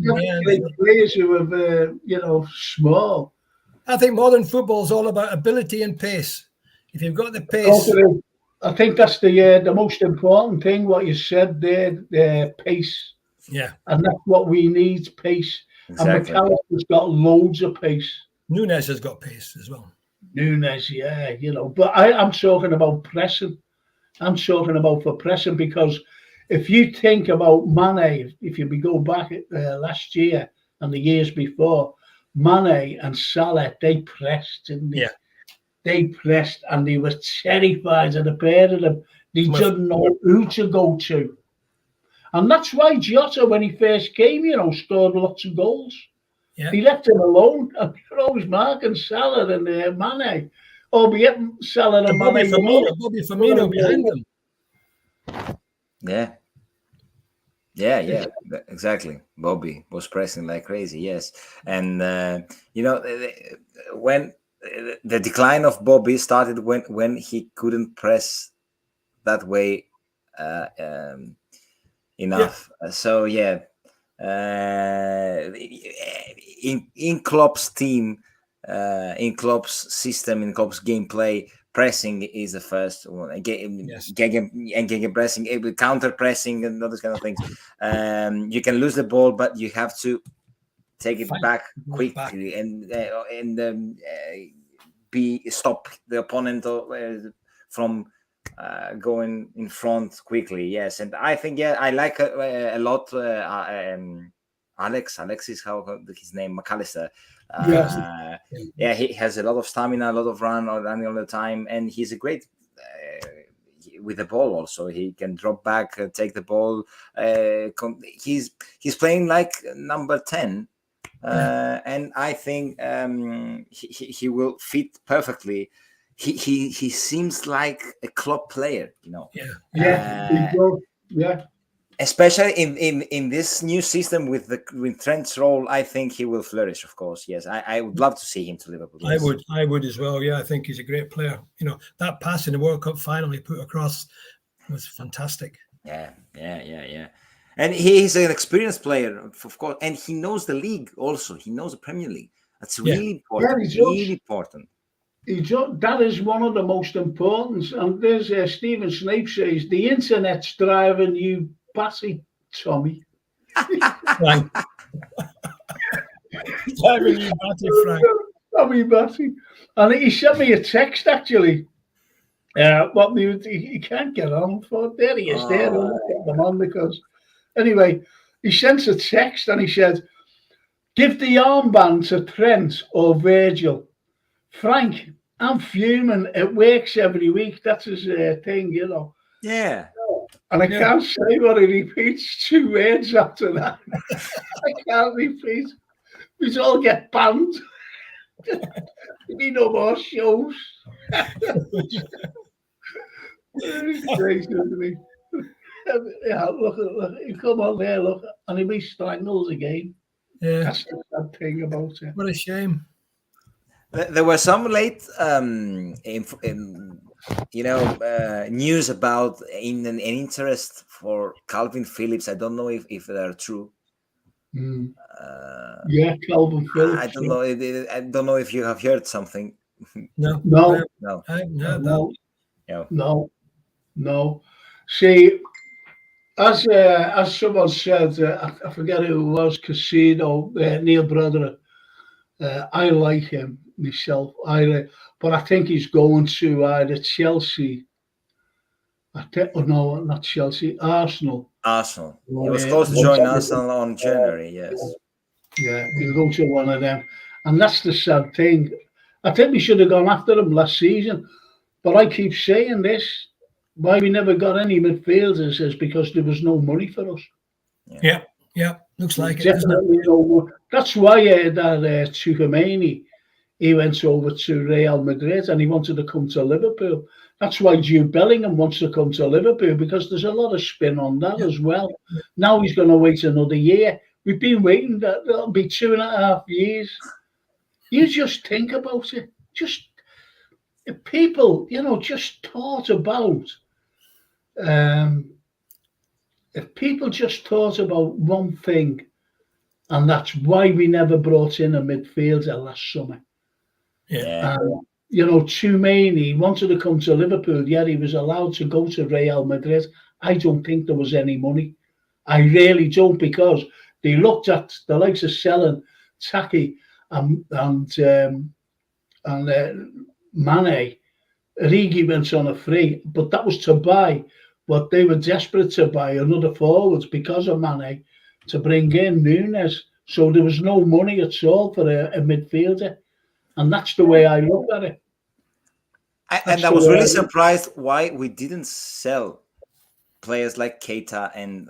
Great players who were, small. I think modern football is all about ability and pace. If you've got the pace. I think that's the most important thing, what you said there, pace. Yeah. And that's what we need, pace. Exactly. And McAllister's got loads of pace. Nunes has got pace as well. Nunes, yeah, But I'm talking about pressing. I'm talking about for pressing, because if you think about Mane, if you go back last year and the years before, Mane and Salah, they pressed, didn't they? Yeah. They pressed and they were terrified of the pair of them. They didn't know who to go to. And that's why Jota, when he first came, scored lots of goals. Yeah. He left him alone. And they were always marking Salah and Mane. Albeit Salah and Mane. Bobby Firmino behind them. Yeah, exactly. Bobby was pressing like crazy, yes. And, when the decline of Bobby started when he couldn't press that way enough. So, in Klopp's team, in Klopp's system, in Klopp's gameplay, pressing is the first one. Gegen pressing, counter pressing, and all those kind of things. You can lose the ball, but you have to take it back quickly and stop the opponent from going in front quickly. Yes, and I think I like a lot. Alexis, how his name, McAllister. He has a lot of stamina, a lot of running all the time, and he's a great with the ball. Also, he can drop back, take the ball. He's playing like number 10, and I think he will fit perfectly. He seems like a club player, Especially in this new system with Trent's role, I think he will flourish. Of course, yes. I would love to see him to Liverpool. Yes. I would as well. Yeah, I think he's a great player. That pass in the World Cup final he put across was fantastic. Yeah. And he's an experienced player, of course, and he knows the league also. He knows the Premier League. That's really important. Really important. That is one of the most important. And there's Stephen Snape says the internet's driving you batty, Tommy. Frank. Driving you batty, Frank. Tommy Batty. And he sent me a text actually. What he can't get on for. There he is. There, I'll get them on because. Anyway, he sent a text and he said, "Give the armband to Trent or Virgil. Frank, I'm fuming. It works every week. That's his thing, Yeah. And I can't say what he repeats 2 words after that. I can't repeat. We all get banned. There'll be no more shows. It's crazy, isn't he? Yeah, look, he come on there, look, and he be strangled again. Yeah. That's the sad thing about it. What a shame. There were some late news about an interest for Calvin Phillips. I don't know if they're true. Calvin Phillips. I don't know. I don't know if you have heard something. No. See, as someone said, I forget who it was, Casino, Neil Broderick. I like him myself. But I think he's going to either Chelsea. No, not Chelsea. Arsenal. He was supposed to join Arsenal on January. Yes. Yeah, he'll go to one of them, and that's the sad thing. I think we should have gone after him last season, but I keep saying this: why we never got any midfielders is because there was no money for us. Yeah. Looks like definitely it. No. That's why that Tchouameni, he went over to Real Madrid and he wanted to come to Liverpool. That's why Jude Bellingham wants to come to Liverpool, because there's a lot of spin on that as well. Now he's going to wait another year. We've been waiting. That'll be 2.5 years. You just think about it. Just if people, just thought about. If people just thought about one thing, and that's why we never brought in a midfielder last summer. Yeah. Tchouameni wanted to come to Liverpool. Yeah, he was allowed to go to Real Madrid. I don't think there was any money. I really don't, because They looked at the likes of selling Taki and Mane. Origi went on a free, but that was to buy what they were desperate to buy, another forwards because of Mane, to bring in Nunes. So there was no money at all for a midfielder. And that's the way I look at it. And I was really surprised why we didn't sell players like Keita and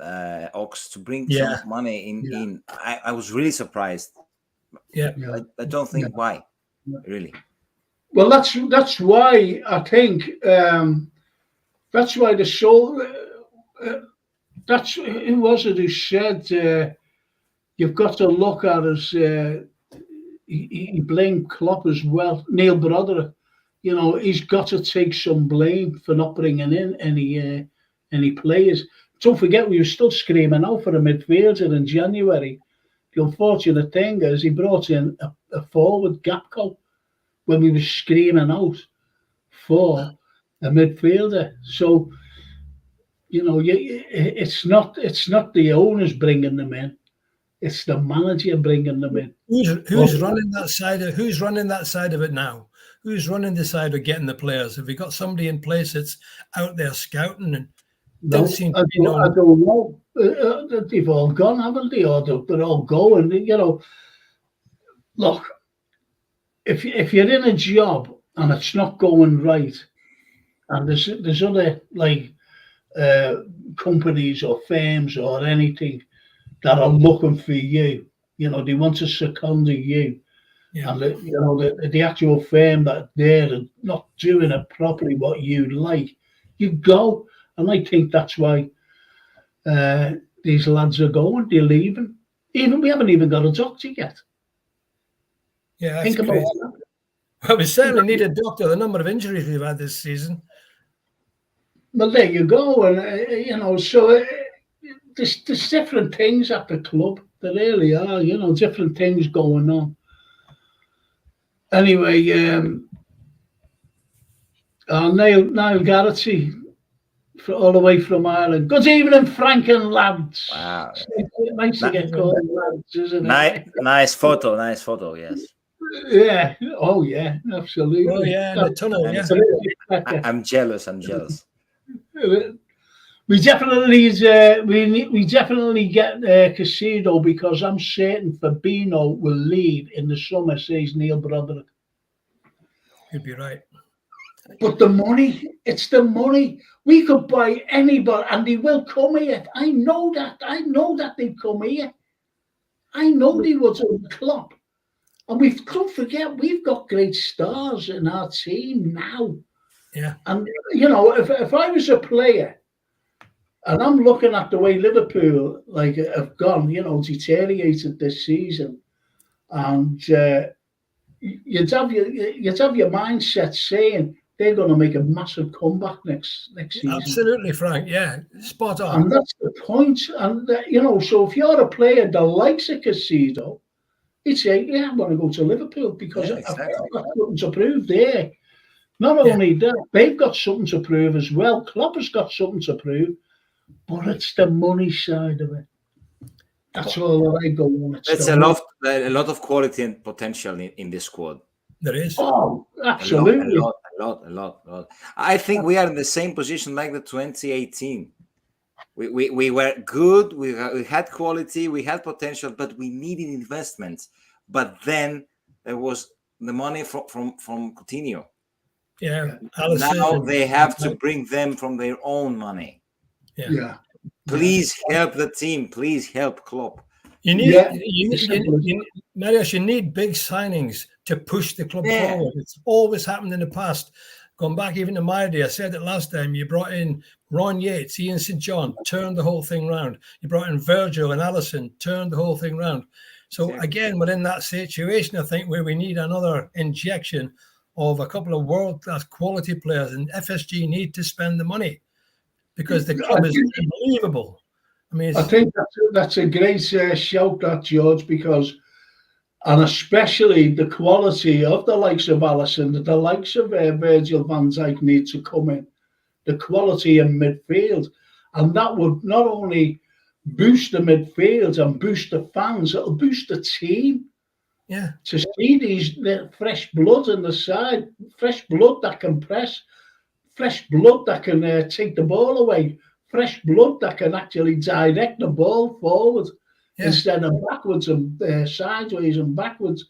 Ox to bring some money in. I was really surprised. I don't think why, really. Well, that's why I think that's why the soul. That's who was it who said you've got to look at as he blamed Klopp as well. Neil Broderick, he's got to take some blame for not bringing in any players. Don't forget, we were still screaming out for a midfielder in January. The unfortunate thing is he brought in a forward, Gakpo, when we were screaming out for a midfielder. So, it's not the owners bringing them in; it's the manager bringing them in. Who's running that side of? Who's running that side of it now? Who's running the side of getting the players? Have we got somebody in place that's out there scouting? And I don't know. They've all gone, haven't they? Or they're all going. Look. If you're in a job and it's not going right, and there's other companies or firms or anything that are looking for you, they want to second you, and the actual firm that they're not doing it properly what you'd like, you go, and I think that's why these lads are going. They're leaving. We haven't even got a doctor yet. Yeah, think about that. Well, we certainly need a doctor. The number of injuries we've had this season. Well, there you go, and so there's different things at the club. There really are, different things going on. Anyway, Niall Garrity, all the way from Ireland. Good evening, Frank and lads. Wow, nice to get called lads, isn't it? Nice photo, yes. Yeah. Oh, yeah. Absolutely. Oh, yeah. The tunnel. Yeah. I'm jealous. We definitely get Casido, because I'm certain Fabinho will leave in the summer, says Neil Broderick. You'd be right. But the money, it's the money. We could buy anybody, and they will come here. I know that they come here. I know they would on the club. And don't forget, we've got great stars in our team now. Yeah. And, if I was a player and I'm looking at the way Liverpool have gone, deteriorated this season, and you'd have your mindset saying they're going to make a massive comeback next season. Absolutely, Frank. Yeah, spot on. And that's the point. And, so if you're a player that likes a Casido, he'd say, yeah, I'm going to go to Liverpool because I've got something to prove there. Not only that, they've got something to prove as well. Klopp has got something to prove, but it's the money side of it. That's all I go on. It's a lot of quality and potential in this squad. There is. Oh, absolutely. A lot. I think we are in the same position like the 2018. We were good, we had quality, we had potential, but we needed investments. But then there was the money from Coutinho. Yeah. Now they have to bring them from their own money. Yeah. Please help the team. Please help Klopp. You need big signings to push the club forward. It's always happened in the past. Going back even to my day, I said it last time, you brought in Ron Yates, Ian St. John, turned the whole thing round. You brought in Virgil and Alisson, turned the whole thing round. So again, we're in that situation, I think, where we need another injection of a couple of world-class quality players, and FSG need to spend the money because the club is unbelievable. I mean, I think that's a great shout, that, George, because, and especially the quality of the likes of Alisson, the likes of Virgil van Dijk need to come in, the quality in midfield. And that would not only boost the midfield and boost the fans. It'll boost the team. Yeah. To see the fresh blood on the side, fresh blood that can press, fresh blood that can take the ball away, fresh blood that can actually direct the ball forward instead of backwards and sideways and backwards.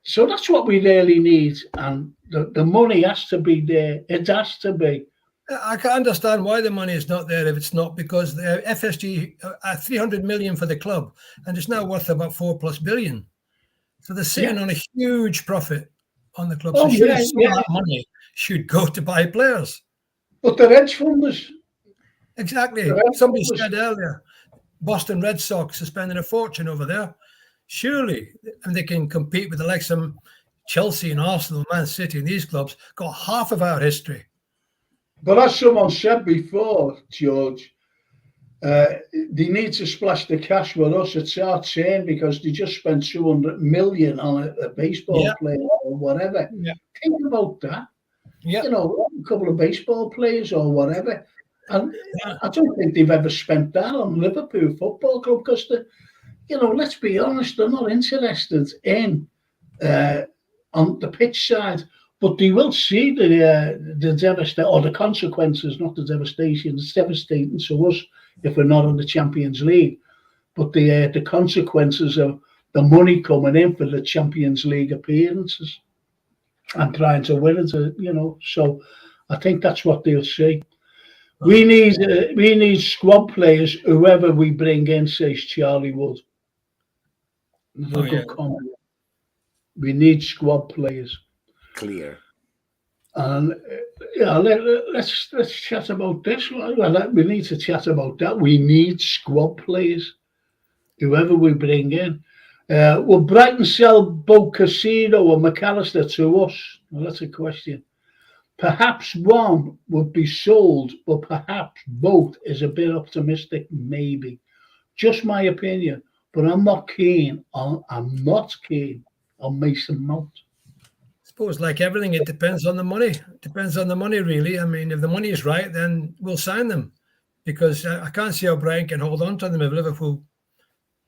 So that's what we really need, and the money has to be there. It has to be. I can understand why the money is not there if it's not, because the FSG 300 million for the club, and it's now worth about 4+ billion. So they're sitting on a huge profit on the club. So that money should go to buy players. But the hedge funders. Exactly. Somebody said earlier, Boston Red Sox are spending a fortune over there. Surely, and they can compete with the likes of Chelsea and Arsenal, Man City, and these clubs got half of our history. But as someone said before, George, they need to splash the cash with us. It's our turn because they just spent 200 million on a baseball player or whatever. Yeah. Think about that. Yeah. You know, a couple of baseball players or whatever. And I don't think they've ever spent that on Liverpool Football Club because, let's be honest, they're not interested in on the pitch side. But they will see the devastation or the consequences, not the devastation. It's devastating to us if we're not in the Champions League. But the consequences of the money coming in for the Champions League appearances and trying to win it, So I think that's what they'll see. We need squad players, whoever we bring in, says Charlie Wood. Good comment. We need squad players. Clear. And let's chat about this. Well, we need to chat about that. We need squad players, whoever we bring in. Will Brighton sell both Casino and McAllister to us? Well, that's a question. Perhaps one would be sold, but perhaps both is a bit optimistic, maybe. Just my opinion, but I'm not keen on Mason Mount. I suppose, like everything, it depends on the money. It depends on the money, really. I mean, if the money is right, then we'll sign them, because I can't see how Brian can hold on to them if Liverpool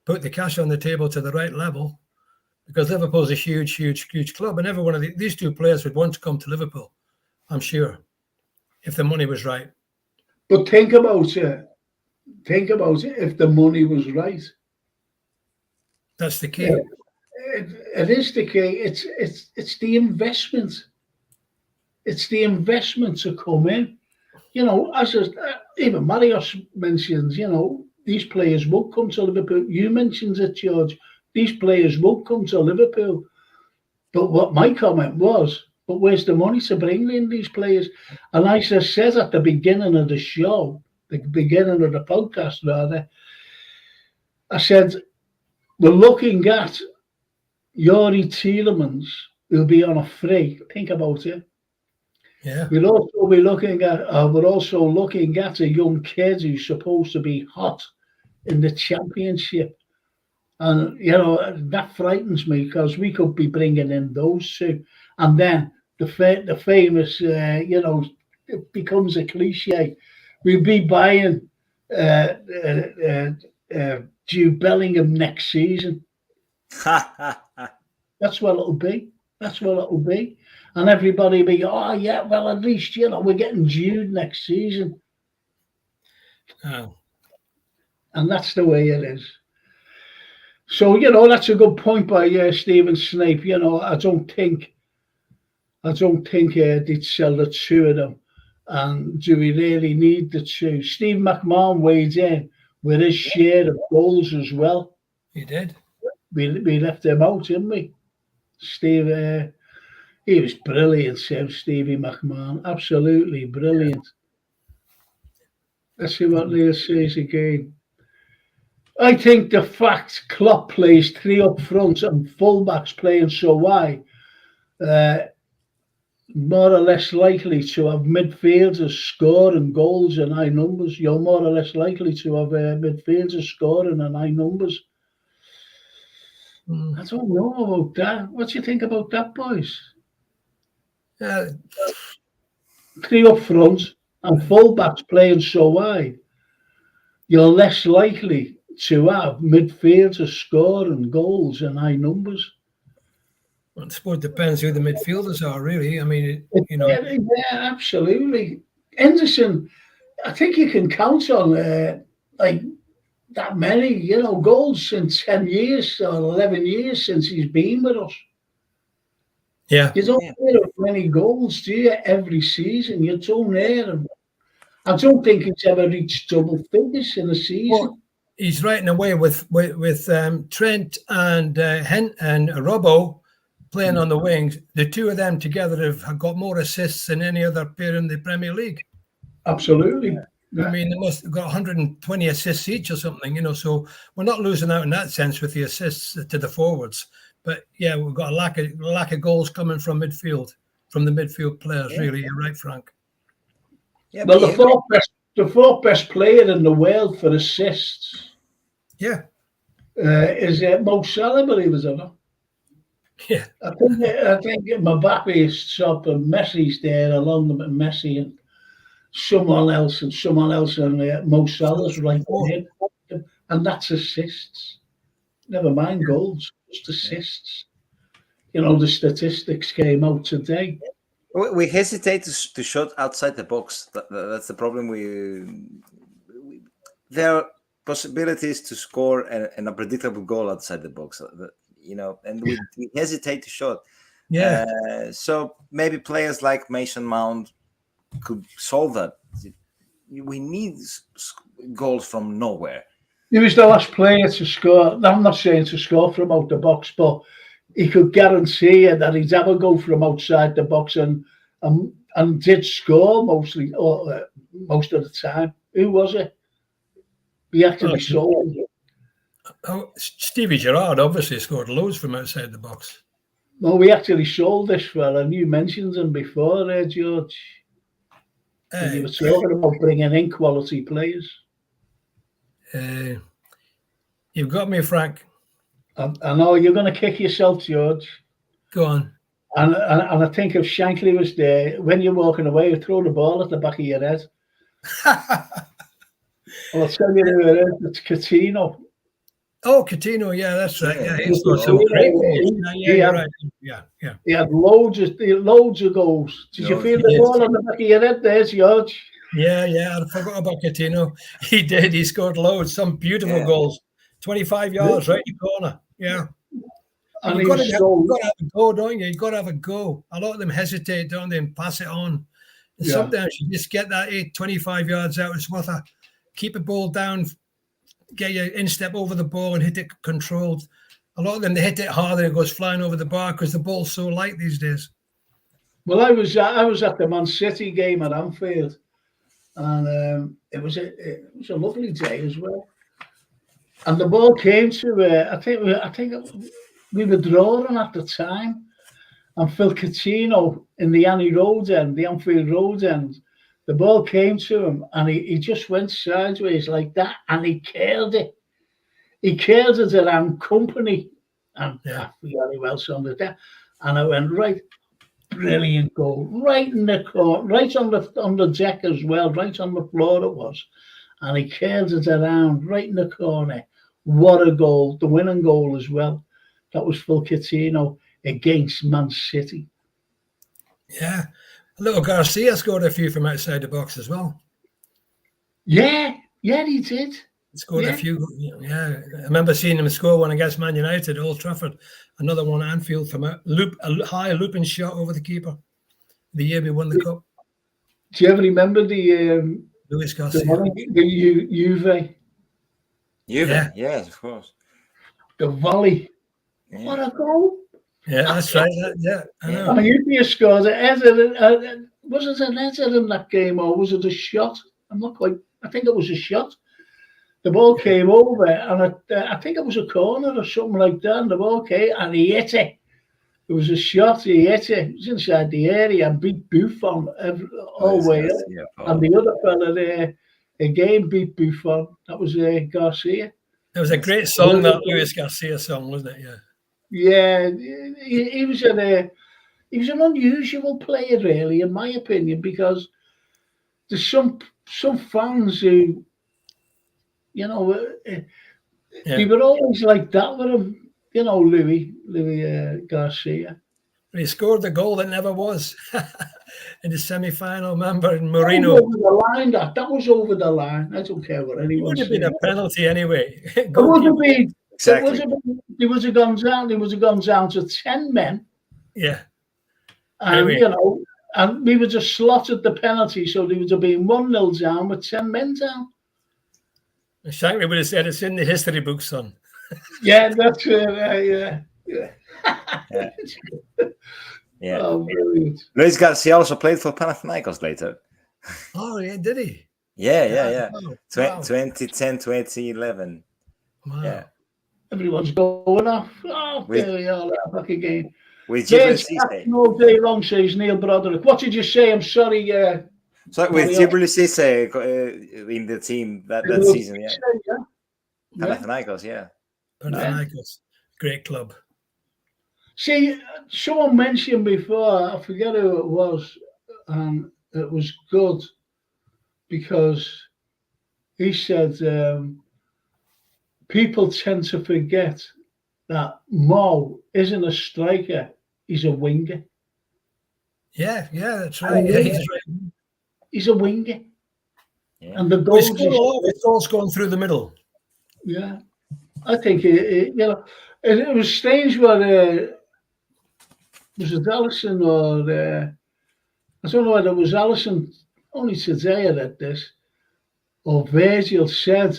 put the cash on the table to the right level, because Liverpool's a huge, huge, huge club, and every one of these two players would want to come to Liverpool, I'm sure, if the money was right. But think about it. Think about it if the money was right. That's the key. It is the key. It's the investment. It's the investment to come in. As even Marios mentions, these players will come to Liverpool. You mentioned it, George. These players will come to Liverpool. But what my comment was, but where's the money to bring in these players? And I just said at the beginning of the show, the beginning of the podcast, rather, I said, we're looking at Yuri Tielemans will be on a free. Think about it. Yeah. We're also looking at a young kid who's supposed to be hot in the Championship, and that frightens me because we could be bringing in those two, and then the famous, it becomes a cliche. We'll be buying Jude Bellingham next season. That's what it'll be. And everybody will be, oh, yeah, well, at least, we're getting Jude next season. Oh. And that's the way it is. So, that's a good point by Stephen Snape. I don't think they'd sell the two of them. And do we really need the two? Steve McMahon weighed in with his share of goals as well. He did. We left him out, didn't we? Steve, he was brilliant, Stevie McMahon. Absolutely brilliant. Let's see what Neil says again. I think the fact Klopp plays three up front and fullbacks playing so wide, more or less likely to have midfielders scoring goals in high numbers. You're more or less likely to have midfielders scoring in high numbers. I don't know about that. What do you think about that, boys? Three up front and fullbacks playing so wide. you're less likely to have midfielders scoring goals in high numbers. I suppose it depends who the midfielders are, really. I mean, Yeah, absolutely. Henderson, I think you can count on like that many, goals in 10 years or 11 years since he's been with us. Yeah. You don't hear of many goals, do you, every season? You don't hear them. I don't think he's ever reached double figures in a season. Well, he's right in a way with Trent and and Robbo playing on the wings. The two of them together have got more assists than any other player in the Premier League. Absolutely. I mean, they must have got 120 assists each or something, so we're not losing out in that sense with the assists to the forwards. But yeah, we've got a lack of goals coming from the midfield players, really. You're right, Frank. Yeah, well, the fourth best player in the world for assists is Mo Salah, believe it or not. Yeah. I think Mbappe is top and Messi's there along with Messi and someone else and Mo Salah's right there. And that's assists. Never mind goals, just assists. The statistics came out today. We hesitate to shot outside the box. That's the problem. There are possibilities to score an unpredictable goal outside the box, and we hesitate to shot. Yeah. So maybe players like Mason Mount could solve that. We need goals from nowhere. He was the last player to score. I'm not saying to score from out the box, but he could guarantee you that he'd ever go from outside the box and did score most of the time. Who was it? He actually sold it. Oh, Stevie Gerrard obviously scored loads from outside the box. Well, we actually sold this fella, and you mentioned him before, George. You were talking about bringing in quality players. You've got me, Frank. I know you're going to kick yourself, George. Go on. And I think if Shankly was there, when you're walking away, you throw the ball at the back of your head. Well, I'll tell you who it is. It's Coutinho. Oh, Coutinho, yeah, that's right. Yeah, he's got some great goals. You're right. Yeah. He had loads of goals. Did you feel the ball on the back of your head there, George? Yeah, I forgot about Coutinho. He did. He scored loads, some beautiful goals. 25 yards, right in the corner. Yeah. And you've got to have a go, don't you? You've got to have a go. A lot of them hesitate, don't they, and pass it on. And sometimes you just get that 25 yards out. It's worth keep the ball down, get your instep over the ball and hit it controlled. A lot of them, they hit it harder and it goes flying over the bar because the ball's so light these days. Well, I was at the Man City game at Anfield, and it was a lovely day as well. And the ball came to I think we were drawing at the time, and Phil Coutinho in the Anfield Road end, the ball came to him, and he just went sideways like that, and he curled it. He curled it around company, and I forgot who else on the and I went right. Brilliant goal, right in the court, right on the deck as well, right on the floor it was, and he curled it around right in the corner. What a goal! The winning goal as well. That was Phil Coutinho against Man City. Yeah, little Garcia scored a few from outside the box as well. Yeah, he did. He scored a few. Yeah, I remember seeing him score one against Man United, Old Trafford. Another one at Anfield from a high looping shot over the keeper. The year we won the cup. Do you ever remember the Luis Garcia? The Juve? Yes, of course. The volley. Yeah. What a goal! Yeah, that's right. I know. I mean, you scored it. Was it an header in that game, or was it a shot? I'm not quite. I think it was a shot. The ball came over, and I think it was a corner or something like that. And the ball came, and he hit it. It was a shot. He hit it. It was inside the area and beat Buffon all the way up. And the other fella there again beat Buffon. That was Garcia. It was a great song, that Luis Garcia song, wasn't it? Yeah. He was an unusual player, really, in my opinion, because there's some fans who You know, Yeah. they were always like that with him. You know, Louis Garcia. He scored the goal that never was in the semi-final. Remember, in That was Marino. over the line. That was over the line. I don't care what It anyone would have says. been a penalty anyway. It would have been. Exactly. There was a gone down. There was a gone down to 10 men, Yeah. and Anyway. you know, and we were just slotted the penalty, so there would have been 1-0 down with 10 men down. Shankly would have said it's in the history book, son. Yeah, that's yeah. Yeah. Oh, brilliant. Luis Garcia also played for Panathinaikos later. Oh, yeah, did he? Yeah. Wow. 2010, 2011. Wow. Yeah. Everyone's going off. Oh, With- there we are, back again. With There's Gibril Cisse. all day long, says Neil Broderick. What did you say? I'm sorry. So with Mario. Gibril Cisse in the team that season, yeah. Panathinaikos, yeah. Panathinaikos. Great club. See, someone mentioned before, I forget who it was, and it was good because he said people tend to forget that Mo isn't a striker, he's a winger. Yeah, that's right. Yeah, he's right. He's a winger. Yeah. And the We goals, scored a lot of his goals going through the middle. yeah. I think, you know, it was strange what, was it Allison or, I don't know whether it was Allison, only today I read this, or Virgil said,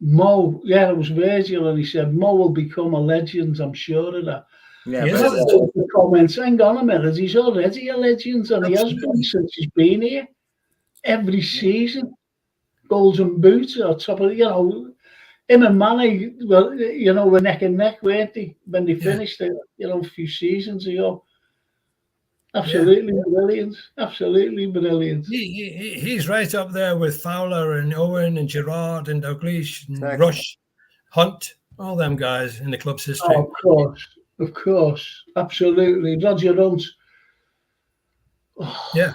Mo, yeah, it was Virgil, and he said, Mo will become a legend, I'm sure of that. Yeah, Yeah. but The comments, hang on a minute, he's already a legend, and he has been since he's been here. Every season, Golden Boot or top of, you know, him and Manny, well, you know, were neck and neck, weren't they, when they finished it, you know, a few seasons ago. Absolutely brilliant. Absolutely brilliant. He's right up there with Fowler and Owen and Gerrard and Dalglish and Exactly. Rush, Hunt, all them guys in the club's history. Oh, of course. Absolutely. Roger Hunt. Oh, Yeah,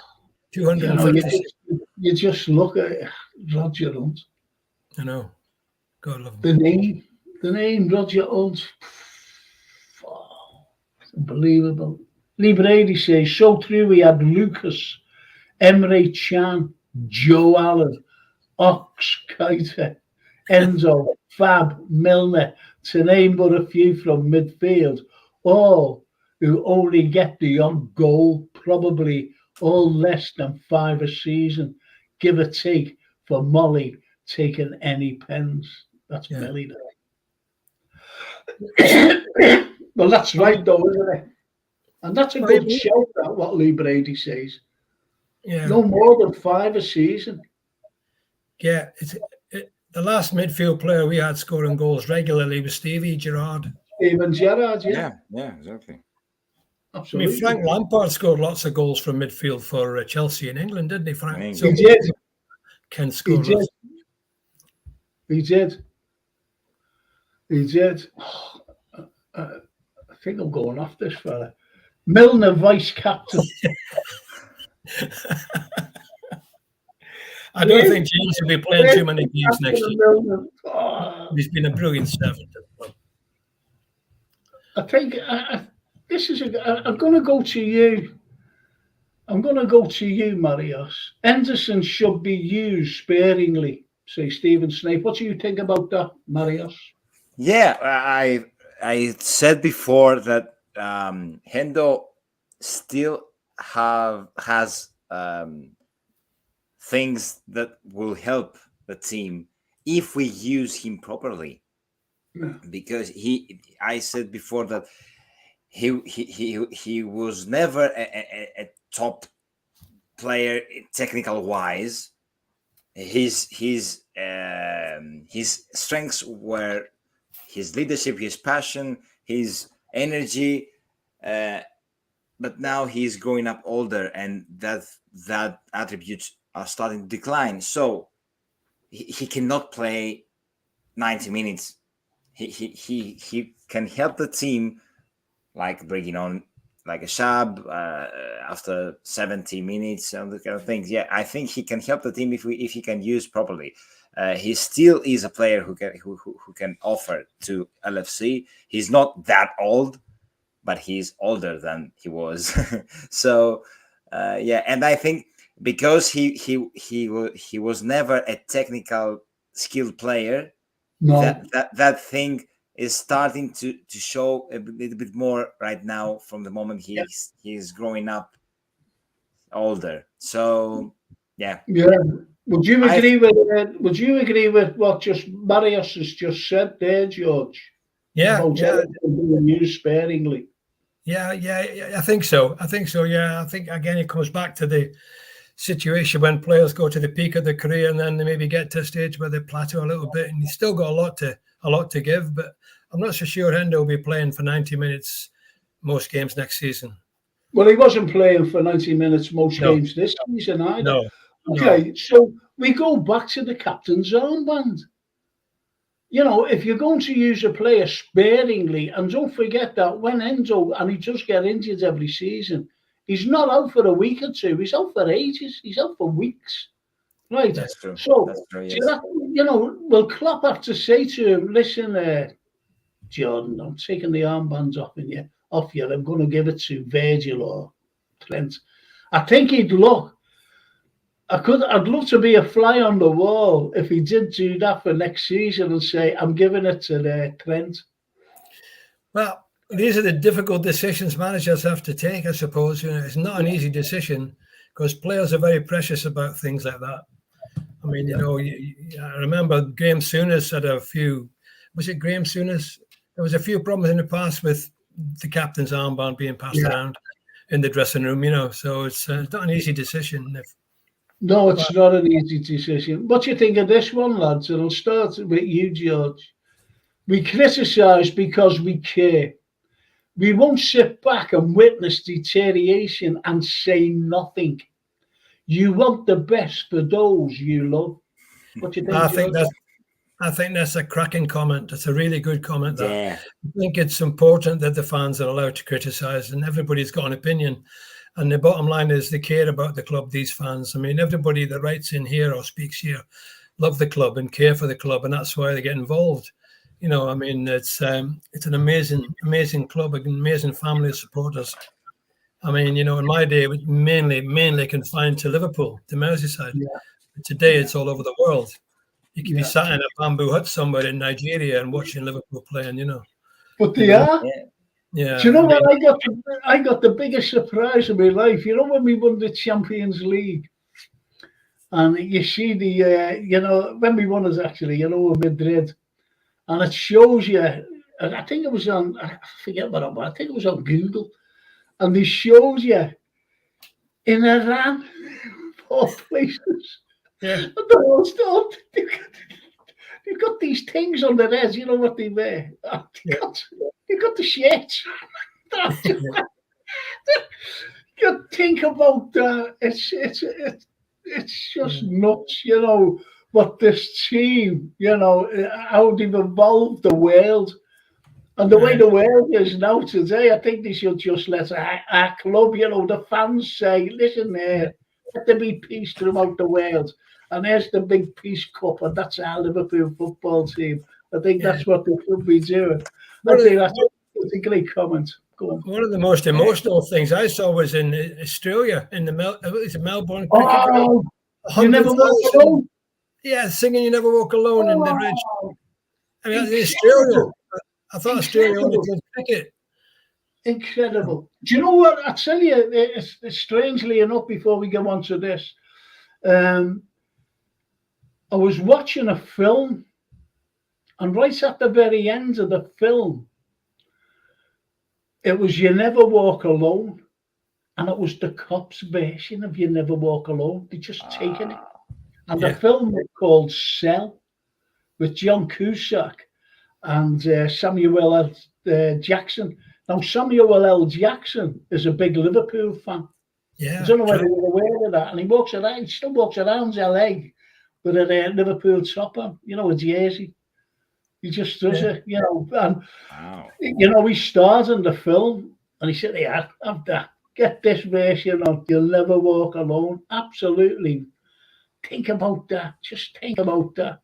you know, 256. you just look at it, Roger Hunt. I know. God love him. The name Roger Hunt. Oh, it's unbelievable. Lee Brady says, so true, we had Lucas, Emre Can, Joe Allen, Ox Keita, Enzo, Fab, Milner, to name but a few from midfield, all who only get the odd goal, probably all less than 5 a season, give or take, for Molly taking any pens. That's Millie. Well, that's right, though, isn't it? And that's a good shout, that what Lee Brady says. Yeah. No more than 5 a season. Yeah, the last midfield player we had scoring goals regularly was Stevie Gerrard. Steven Gerrard, yeah, exactly. Absolutely. I mean, Frank Lampard scored lots of goals from midfield for Chelsea in England, didn't he, Frank? So he did. Ken scored lots. He did. Oh, I think I'm going off this fella. Milner, vice captain. I don't think James will be playing too many games next year. Oh. He's been a brilliant servant. I think this is. I'm going to go to you. I'm going to go to you, Marios. Henderson should be used sparingly, say Stephen Snape. What do you think about that, Marios? Yeah, I said before that Hendo still has things that will help the team if we use him properly. Yeah. Because I said before that he was never a top player technical wise. His strengths were his leadership, his passion, his energy, but now he's growing up older, and that attributes are starting to decline. So he cannot play 90 minutes. He can help the team, like bringing on like a sub after 70 minutes and the kind of things. Yeah, I think he can help the team if he can use properly. He still is a player who can offer to LFC. He's not that old, but he's older than he was. So yeah, and I think because he was never a technical skilled player, No. that thing is starting to show a little bit more right now from the moment he's growing up older. So yeah. Would you agree with what just Marius has just said there, George? About being used sparingly. Yeah, I think so. Yeah, I think again it comes back to the situation when players go to the peak of their career and then they maybe get to a stage where they plateau a little bit, and he's still got a lot to give. But I'm not so sure Hendo will be playing for 90 minutes most games next season. Well, he wasn't playing for 90 minutes most games this season either. No. Okay, so we go back to the captain's armband. You know, if you're going to use a player sparingly, and don't forget that when Hendo, and he does get injured every season, he's not out for a week or two. He's out for ages. He's out for weeks. Right. That's true. So, That's true, yes. you know, will Klopp have to say to him, listen, Jordan, I'm taking the armbands off you. I'm going to give it to Virgil or Trent. I think he'd look. I'd love to be a fly on the wall if he did do that for next season and say, I'm giving it to Trent. Well, these are the difficult decisions managers have to take, I suppose. You know, it's not an easy decision because players are very precious about things like that. I mean, you know, I remember Graham Souness had a few. Was it Graham Souness? There was a few problems in the past with the captain's armband being passed around in the dressing room. You know, so it's not an easy decision. No, it's not an easy decision. What do you think of this one, lads? And I'll start with you, George. We criticise because we care. We won't sit back and witness deterioration and say nothing. You want the best for those you love. What do you think, I think that's a cracking comment. It's a really good comment. Yeah. I think it's important that the fans are allowed to criticise, and everybody's got an opinion. And the bottom line is they care about the club, these fans. I mean, everybody that writes in here or speaks here love the club and care for the club, and that's why they get involved. You know, I mean, it's an amazing club, an amazing family of supporters. I mean, you know, in my day, it was mainly confined to Liverpool, to Merseyside. Yeah. But today, it's all over the world. You can be sat in a bamboo hut somewhere in Nigeria and watching Liverpool playing, you know. But they are. Yeah. Do you know what I got the biggest surprise of my life? You know when we won the Champions League, and you see the you know when we won it actually, you know, Madrid, and it shows you. I think it was on. I forget what it was. I think it was on Google, and it shows you in Iran, 4 places. Yeah. And the whole stuff. You've got these things on their heads, you know what they wear. You've got the shirts. You think about that. It's just nuts, you know, what this team, you know, how they've evolved the world. And the way the world is now today, I think they should just let our club, you know, the fans say, listen there, let there be peace throughout the world. And there's the big Peace Cup, and that's our Liverpool football team. I think that's what they should be doing. I think that's a great comment. Go on. One of the most emotional things I saw was in Australia, in the Melbourne cricket ground. You never walk alone? Yeah, singing You Never Walk Alone in the Ridge. I mean, in Australia. I thought Australia only did cricket. Incredible. Do you know what? I tell you, it's strangely enough, before we go on to this, I was watching a film, and right at the very end of the film, it was You Never Walk Alone, and it was the Cops' version of You Never Walk Alone. They just taken it. And the film was called Cell, with John Cusack and Samuel L. Jackson. Now, Samuel L. Jackson is a big Liverpool fan. Yeah, I don't know whether you're aware of that. And he still walks around LA with a Liverpool top on, you know, a jersey. He just does it, you know. And, you know, he stars in the film, And he said, yeah, have that. Get this version on. You'll never walk alone. Absolutely. Think about that. Just think about that.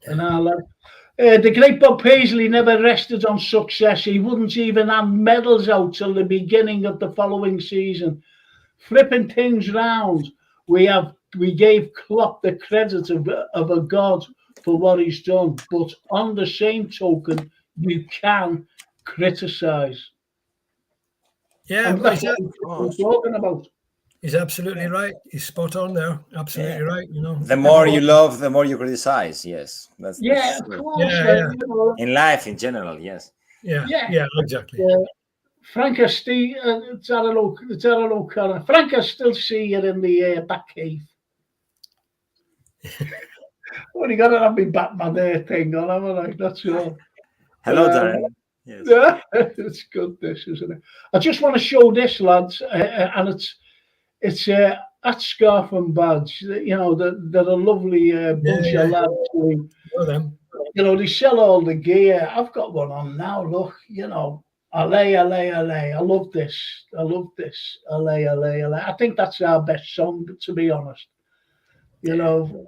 And all that. The great Bob Paisley never rested on success. He wouldn't even hand medals out till the beginning of the following season. Flipping things round, we gave Klopp the credit of a god for what he's done. But on the same token, you can criticise. Yeah, And that's what we're talking about. he's absolutely right. He's spot on there. Absolutely right. You know, The more you love, the more you criticize. Yes, that's of course. Yeah. in life in general. Yes. Yeah, exactly. Frank, I Frank, I still see you in the back cave. Only got to have me Batman thing on, haven't I? That's all. Hello, Darren. Yes. Yeah, it's good, this, isn't it? I just want to show this, lads, and it's at Scarf and Badge. You know, they're a lovely bunch of lads. Know them. You know, they sell all the gear. I've got one on now. Look, you know, Allez, allez, allez. I love this. I love this. Allez, allez, allez. I think that's our best song, to be honest. You know,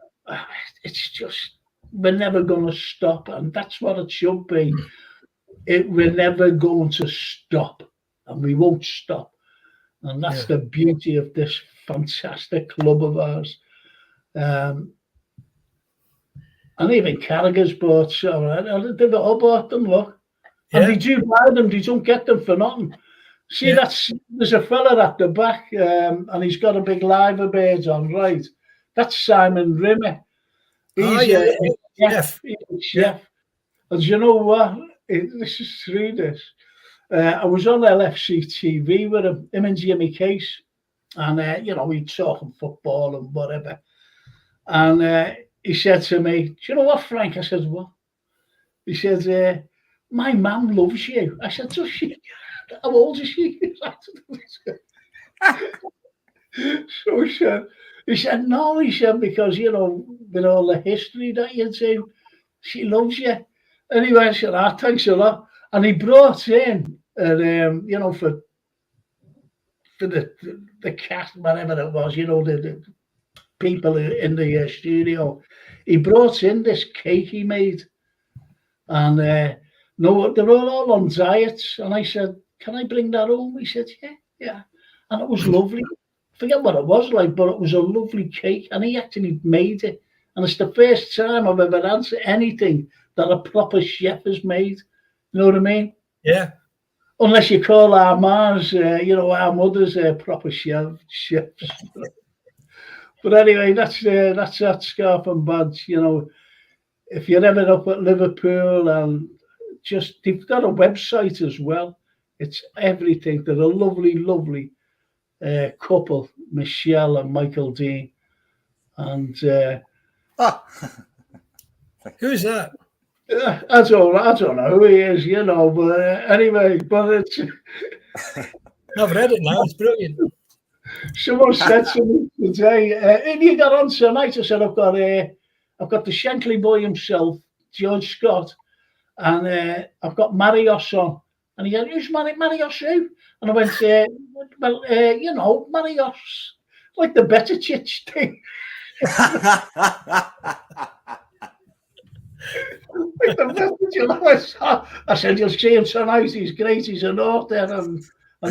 it's just, we're never going to stop, and that's what it should be. We're never going to stop, and we won't stop. And that's the beauty of this fantastic club of ours. And even Carragher's bought some. They've all bought them, look. And they do buy them, they don't get them for nothing. See, there's a fella at the back, and he's got a big liver birds on, right? That's Simon Rimmer. He's a chef. And you know what? This is through this. I was on LFC TV with him and Jimmy Case, and you know, we talking football and whatever. And he said to me, "Do you know what, Frank?" I said, "What?" He said, "My mum loves you." I said, "Does she? How old is she?" So he said, "No," he said, "because, you know, with all the history that you do, she loves you." Anyway, I said, "Thanks a lot." And he brought in, you know, for the cast, whatever it was, you know, the people in the studio, he brought in this cake he made. And no, they're all on diets. And I said, "Can I bring that home?" He said, yeah. And it was lovely. I forget what it was like, but it was a lovely cake. And he actually made it. And it's the first time I've ever had anything that a proper chef has made. You know what I mean? Yeah. Unless you call our Mars, you know, our mother's proper chefs. But anyway, that's that Scarf and Badge. You know, if you're ever up at Liverpool, and just, they've got a website as well. It's everything. They're a lovely, lovely couple, Michelle and Michael Dean. And who's that? I don't know who he is, you know, but anyway, but it's. I've read it now. It's brilliant. Someone said to me today, "If you got on tonight," I said, I've got the Shankly boy himself, George Scott, and I've got Marios on." And he said, "Who's Marios who?" And I went, "Well, you know, Marios, like the better chitch thing." I said, "You'll see him tonight. He's great. He's an author, and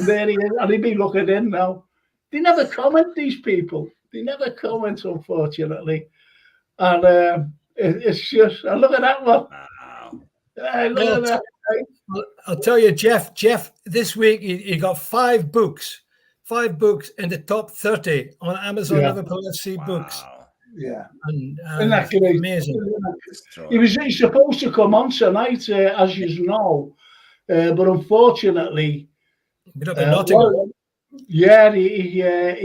there he is. And he'd be looking in now." They never comment, these people. They never comment, unfortunately. And it's just, I look at that one. Wow. I'll tell you, Jeff, this week he got 5 books in the top 30 on Amazon Liverpool FC books. Yeah. And that's amazing. He's supposed to come on tonight, as you know, but unfortunately, he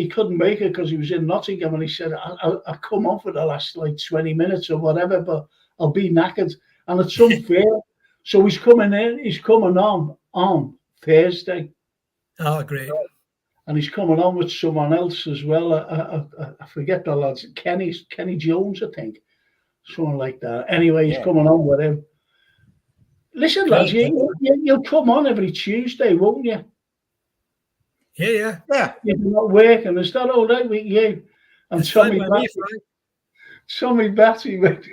couldn't make it because he was in Nottingham, and he said, I'll come on for the last like 20 minutes or whatever, but I'll be knackered, and it's unfair. So he's coming on Thursday. Oh, great. And he's coming on with someone else as well. I forget the lads. Kenny Jones, I think. Someone like that. Anyway, he's coming on with him. Listen, lads, you'll come on every Tuesday, won't you? Yeah. You're not working. Is that all right with you? And It's fine by me, Frank. Tommy Batty went,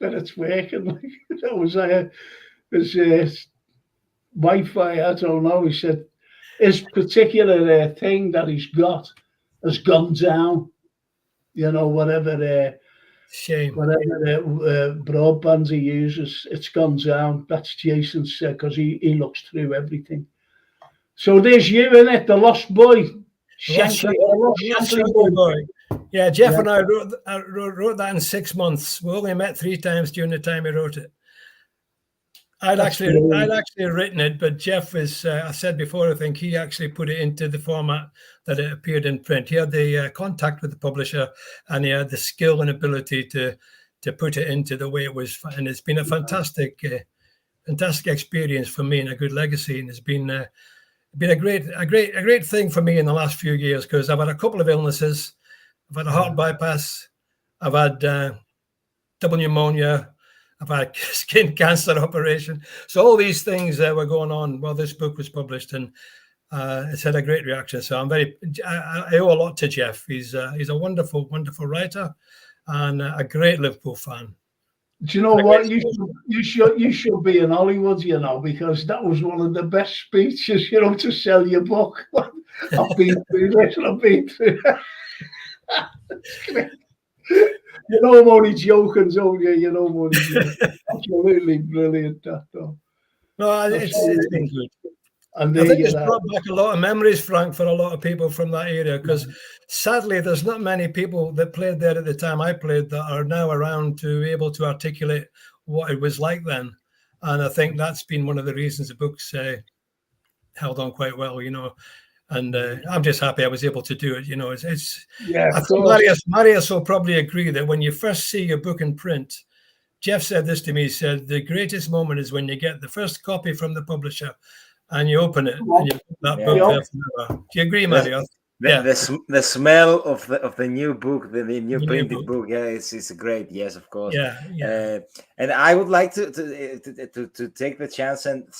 but it's working. Like, that was his Wi-Fi. I don't know. He said his particular thing that he's got has gone down. You know, whatever Shame. broadband he uses, it's gone down. That's Jason's because he looks through everything. So there's you in it, the lost boy. Shankly boy. Yeah, Jeff and I wrote that in 6 months. We only met 3 times during the time he wrote it. I'd actually written it, but Jeff was, I said before, I think he actually put it into the format that it appeared in print. He had the contact with the publisher, and he had the skill and ability to put it into the way it was. And it's been a fantastic experience for me and a good legacy. And it's been a great thing for me in the last few years, because I've had a couple of illnesses. I've had a heart bypass. I've had double pneumonia. I've had skin cancer operation. So all these things were going on while this book was published, and it's had a great reaction. So I owe a lot to Jeff. He's a wonderful, wonderful writer and a great Liverpool fan. Do you know what? You should be in Hollywood, you know, because that was one of the best speeches, you know, to sell your book. I've been through this and I've been through that. You know, I'm only joking, don't you? You know, I'm only joking. Absolutely brilliant, that though. No, it's been good. And I think it's brought back a lot of memories, Frank, for a lot of people from that area, because sadly, there's not many people that played there at the time I played that are now around to be able to articulate what it was like then. And I think that's been one of the reasons the book's held on quite well, you know. And I'm just happy I was able to do it. You know, I think Marius will probably agree that when you first see your book in print, Jeff said this to me. He said, the greatest moment is when you get the first copy from the publisher and you open it and you put that book there forever. Do you agree, Marius? The smell of the new book, the new printed book, it's great. Yes, of course. Yeah. And I would like to take the chance and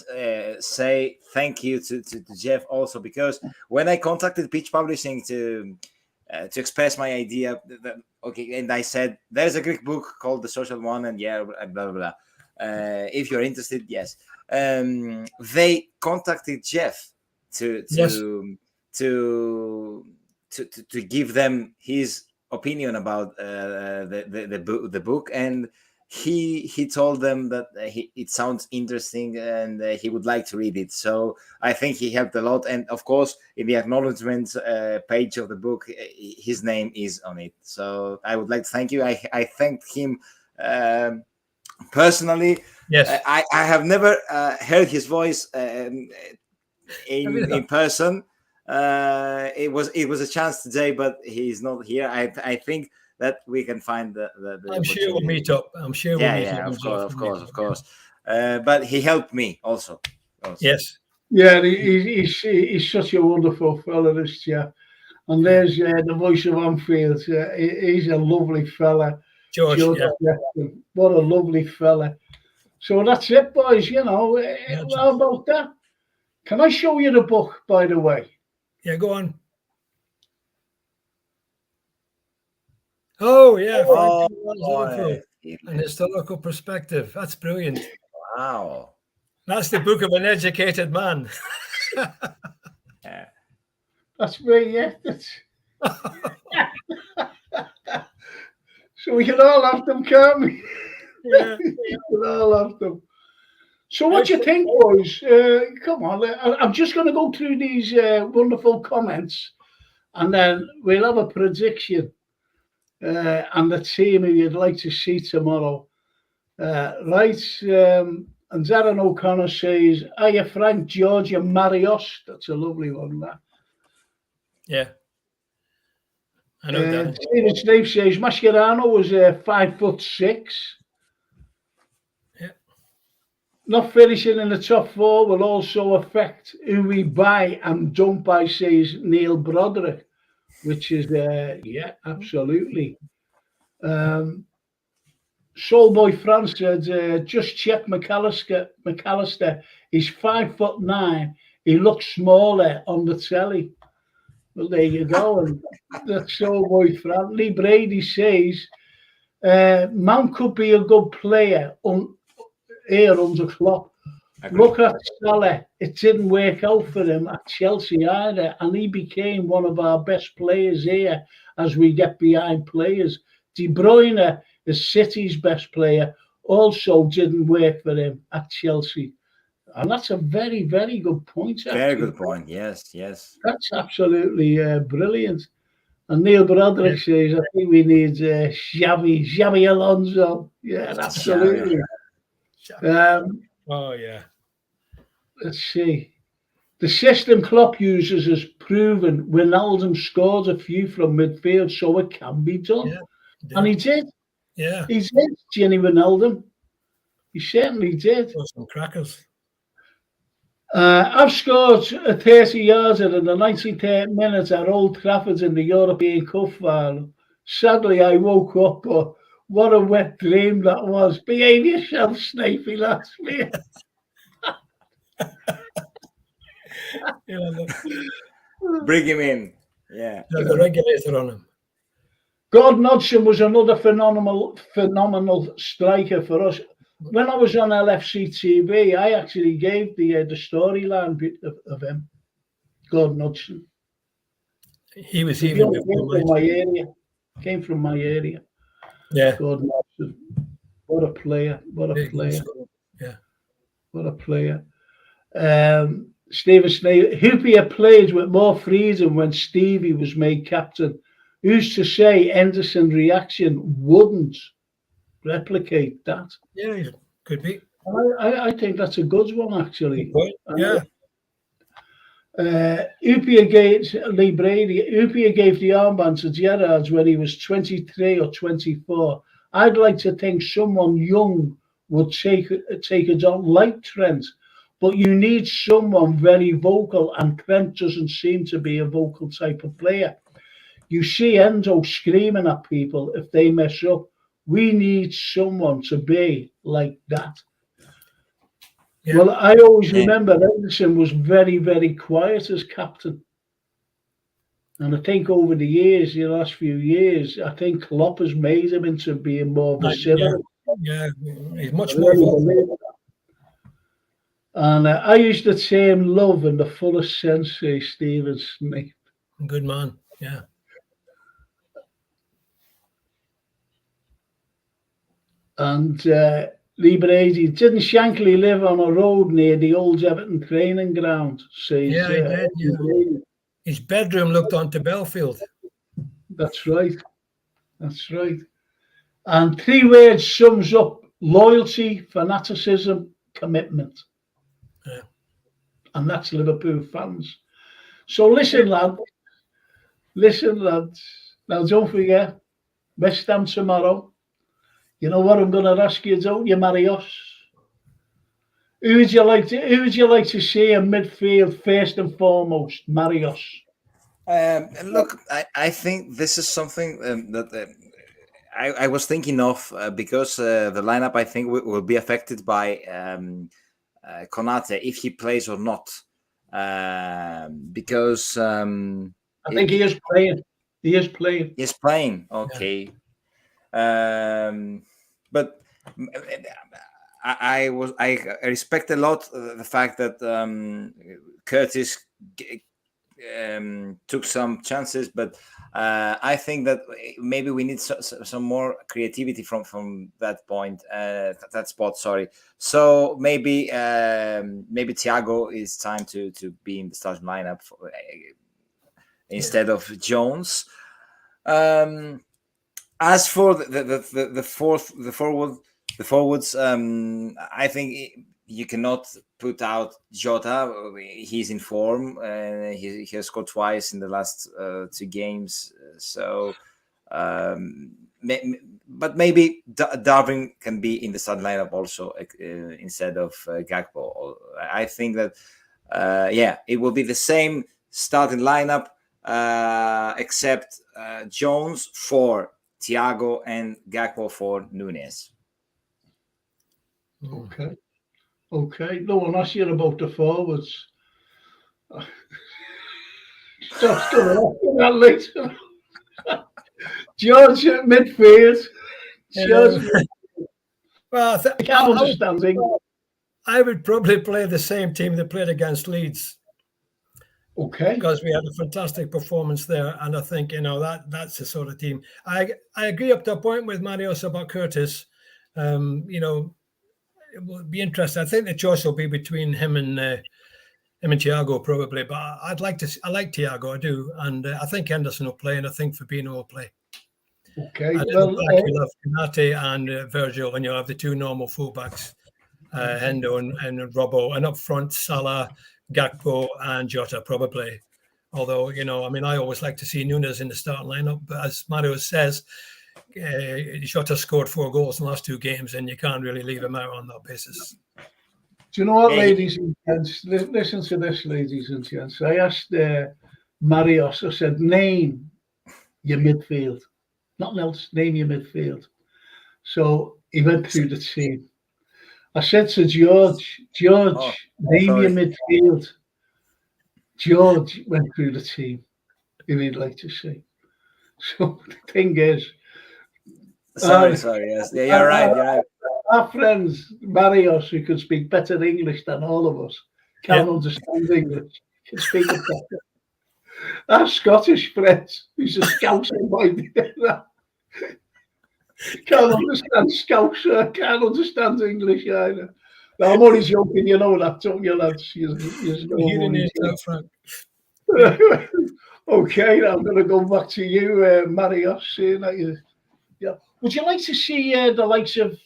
say thank you to Jeff also, because when I contacted Pitch Publishing to express my idea, and I said there's a Greek book called The Social One, and blah blah blah. If you're interested, yes. They contacted Jeff to give them his opinion about the book, and he told them that it sounds interesting and he would like to read it. So I think he helped a lot, and of course in the acknowledgement page of the book his name is on it. So I would like to thank you. I thanked him personally. Yes. I have never heard his voice in person. It was a chance today, but he's not here. I think that we can find the I'm sure we'll meet up. I'm sure we'll meet up. Of course. But he helped me also. Yes. Yeah, he's such a wonderful fella, this chap. And there's the voice of Anfield. He's a lovely fella. George. What a lovely fella. So that's it, boys. You know, how about that? Can I show you the book, by the way? Yeah, go on. Oh, yeah. Liverpool. An historical perspective. That's brilliant. Wow. That's the book of an educated man. Yeah. That's me, yeah. So we can all have them, can't we? Yeah. We can all have them. So what do you think, boys? Come on, I'm just going to go through these wonderful comments, and then we'll have a prediction and the team who you'd like to see tomorrow. Right, and Darren O'Connor says, "Hiya, Frank, George, and Marios." That's a lovely one, that. Yeah. I know that. David Steve says, Mascherano was 5'6". Not finishing in the top 4 will also affect who we buy and don't buy, says Neil Broderick, which is, absolutely. Soulboy France said, just check McAllister. He's 5'9". He looks smaller on the telly. Well, there you go. And that's so my friend. Lee Brady says, Mount could be a good player here under Klopp. Look at Salah. It didn't work out for him at Chelsea either, and he became one of our best players here as we get behind players. De Bruyne is City's best player, also didn't work for him at Chelsea. And that's a very, very good point. Very actually. good point. Yes, yes. That's absolutely brilliant. And Neil Broderick says, I think we need Xavi Alonso. Yeah, absolutely. Oh, yeah. Let's see. The system Klopp uses has proven Wijnaldum scored a few from midfield, so it can be done. Yeah, and he did. Yeah. He did, Ginny Wijnaldum. He certainly did. Some crackers. I've scored a 30-yarder in the 93rd minute at Old Trafford in the European Cup final. Sadly, I woke up, but what a wet dream that was. Behave yourself, Snapey, last week. Bring him in. Yeah. There's a regulator on him. Gordon Hodgson was another phenomenal striker for us. When I was on LFC TV, I actually gave the storyline of him, Gordon Hodgson. He was even came from my area. Yeah. Gordon Hodgson. What a player. What a player. Yeah. What a player. Stephen Hoopier played with more freedom when Stevie was made captain. Who's to say Henderson's reaction wouldn't replicate that? Yeah, could be. I think that's a good one, actually. Yeah. Hoopier gave Lee Brady. Hoopier gave the armband to Gerrard when he was 23 or 24. I'd like to think someone young would take it on like Trent, but you need someone very vocal, and Trent doesn't seem to be a vocal type of player. You see Endo screaming at people if they mess up. We need someone to be like that. Yeah. Well, I always remember Henderson was very, very quiet as captain. And I think over the years, the last few years, I think Klopp has made him into being more of a civil. Yeah, he's much more vocal. And I use the term love in the fullest sense, Stephen Smith. Good man, yeah. And Lee Brady, didn't Shankly live on a road near the old Everton training ground? Says, yeah, he did. Yeah. His bedroom looked onto Belfield. That's right. That's right. And 3 words sums up loyalty, fanaticism, commitment. Yeah. And that's Liverpool fans. So listen, lads. Now, don't forget, West Ham tomorrow. You know what I'm going to ask you, don't you, Marios? Who would you like to see in midfield first and foremost, Marios? Look, I think this is something that I was thinking of because the lineup, I think, will be affected by Konate if he plays or not. Because I think he is playing. He is playing. He's playing. Okay. Yeah. But I respect a lot the fact that Curtis took some chances, but I think that maybe we need some more creativity from that point, that spot. Sorry. So maybe Thiago is time to be in the starting lineup instead of Jones. As for the forwards, I think you cannot put out Jota. He's in form. He has scored twice in the last 2 games. So, but maybe Darwin can be in the starting lineup also instead of Gakpo. I think that it will be the same starting lineup except Jones for Thiago and Gakpo for Núñez. Okay. No one asked you about the forwards. Stuff's coming off that later. George at midfield. George, Well, I can't understand English. I would probably play the same team that played against Leeds. Okay. Because we had a fantastic performance there, and I think that's the sort of team. I agree up to a point with Marius about Curtis. It will be interesting. I think the choice will be between him and Thiago probably, but I like Thiago, I do, and I think Henderson will play, and I think Fabinho will play. Okay. And Well, you'll have Konate and Virgil, and you'll have the two normal fullbacks, Hendo and Robbo, and up front Salah, Gakpo and Jota probably. Although, I always like to see Nunes in the starting lineup. But as Mario says, Jota scored 4 goals in the last 2 games, and you can't really leave him out on that basis. Do you know what, ladies and gents? Listen to this, ladies and gents. I asked Marius, I said, name your midfield. Nothing else, name your midfield. So he went through the team. I said to George, name your midfield. George went through the team who he'd like to see. So the thing is, sorry, yes, yeah, you're right. Our friends, Marius, who can speak better English than all of us, can't understand English, can speak it better. Our Scottish friends, who's a Scouser boy, can't understand Scouser, can't understand English either. Now, I'm only joking, you know that, don't you, lads? You didn't need that, Frank. Okay, I'm going to go back to you, Marius. Would you like to see the likes of,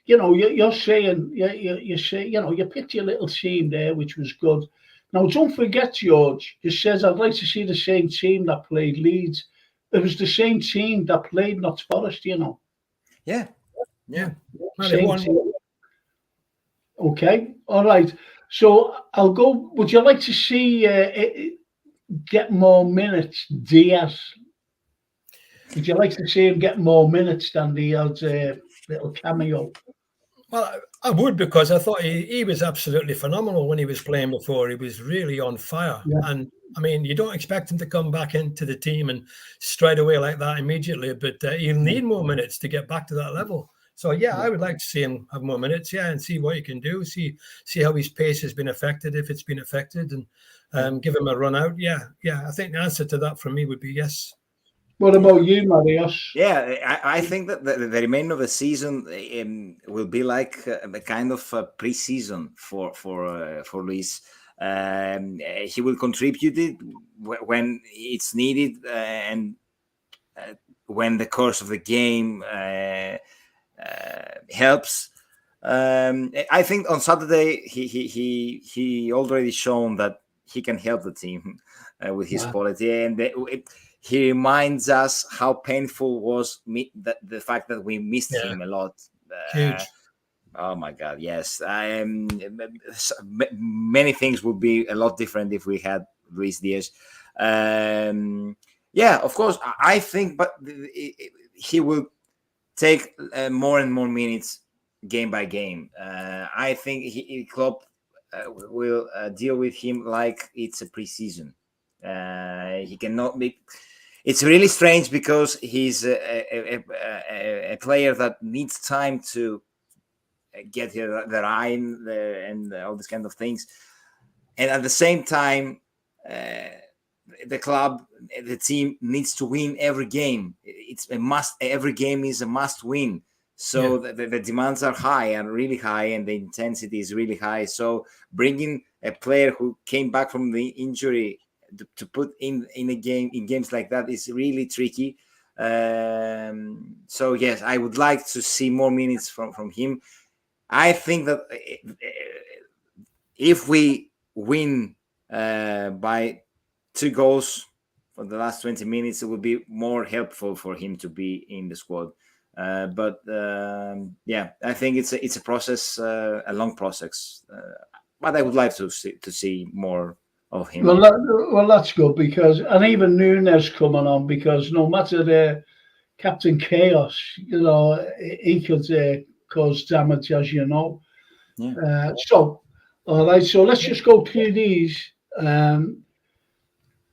you're saying, you picked your little team there, which was good. Now, don't forget, George, you says, I'd like to see the same team that played Leeds. It was the same team that played Notts Forest, Yeah. Same team. Okay, all right. So I'll go. Would you like to see get more minutes, Diaz? Would you like to see him get more minutes than Diaz's little cameo? Well, I would, because I thought he was absolutely phenomenal when he was playing before. He was really on fire. Yeah. And you don't expect him to come back into the team and straight away like that immediately, but he'll need more minutes to get back to that level. So, I would like to see him have more minutes, and see what he can do, see how his pace has been affected, if it's been affected, and give him a run out. Yeah. I think the answer to that from me would be yes. What about you, Marius? Yeah, I think that the remainder of the season will be like a kind of a pre-season for Luis. He will contribute it when it's needed, and when the course of the game helps. I think on Saturday he already shown that he can help the team with his quality, and he reminds us how painful was the fact that we missed him a lot. Huge. Oh my God, yes. Many things would be a lot different if we had Luis Diaz. Of course, I think, but he will take more and more minutes game by game. I think Klopp will deal with him like it's a preseason. He cannot be. It's really strange because he's a player that needs time to get the eye and all these kind of things, and at the same time, the club, the team needs to win every game. It's a must. Every game is a must win. So the demands are high and really high, and the intensity is really high. So bringing a player who came back from the injury to put in a game, in games like that, is really tricky. So yes, I would like to see more minutes from him. I think that if we win by 2 goals for the last 20 minutes, it would be more helpful for him to be in the squad. But I think it's a process, a long process. But I would like to see more of him. Well, that's good, because, and even Nunes coming on, because no matter the Captain Chaos, he could cause damage, as you know. Yeah. So, all right. So let's just go through these.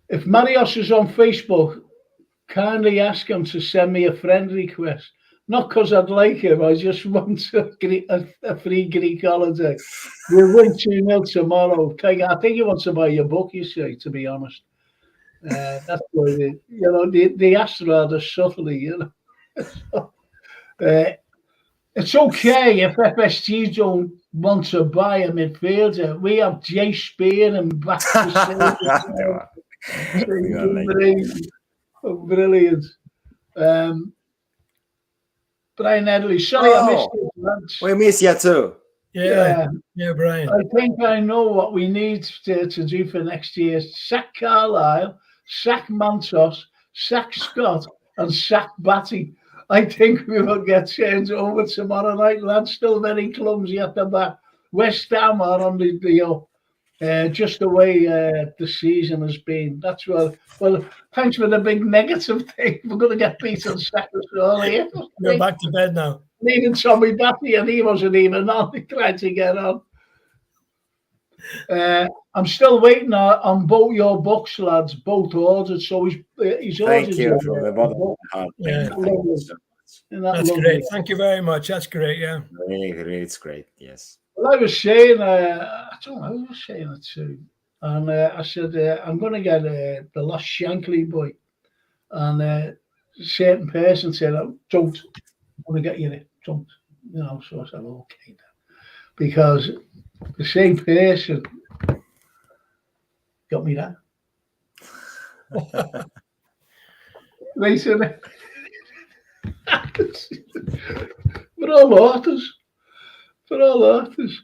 if Marios is on Facebook, kindly ask him to send me a friend request. Not because I'd like him, I just want a free Greek holiday. We'll win 2-0 tomorrow. I think he wants to buy your book, you see, to be honest. That's why they asked rather subtly, it's okay if FSG don't want to buy a midfielder. We have Jay Spear and back to brilliant. Brian Edley, sorry I missed you, lads. We miss you too. Yeah, Brian. I think I know what we need to do for next year. Sack Carlyle, sack Mantos, sack Scott, and sack Batty. I think we will get changed over tomorrow night, lads. Still very clumsy at the back. West Ham are on the just the way the season has been. That's well. Thanks for the big negative thing. We're going to get beaten second early. Go back to bed now. Even Tommy Batty, and he wasn't even on. He tried to get on. I'm still waiting on both your books, lads. Both ordered. So he's ordered. Thank you from the bottom of my heart. Yeah. Thank you so much. That's great. Thank you very much. That's great. Yeah. Really, it's great. Yes. Well, I was saying, I don't know who was saying it to, and I said I'm going to get the Lost Shankly boy, and a certain person said, "Don't want to get you it, don't," So I said, "Okay, then," because the same person got me that. They said, "For all authors." For all artists.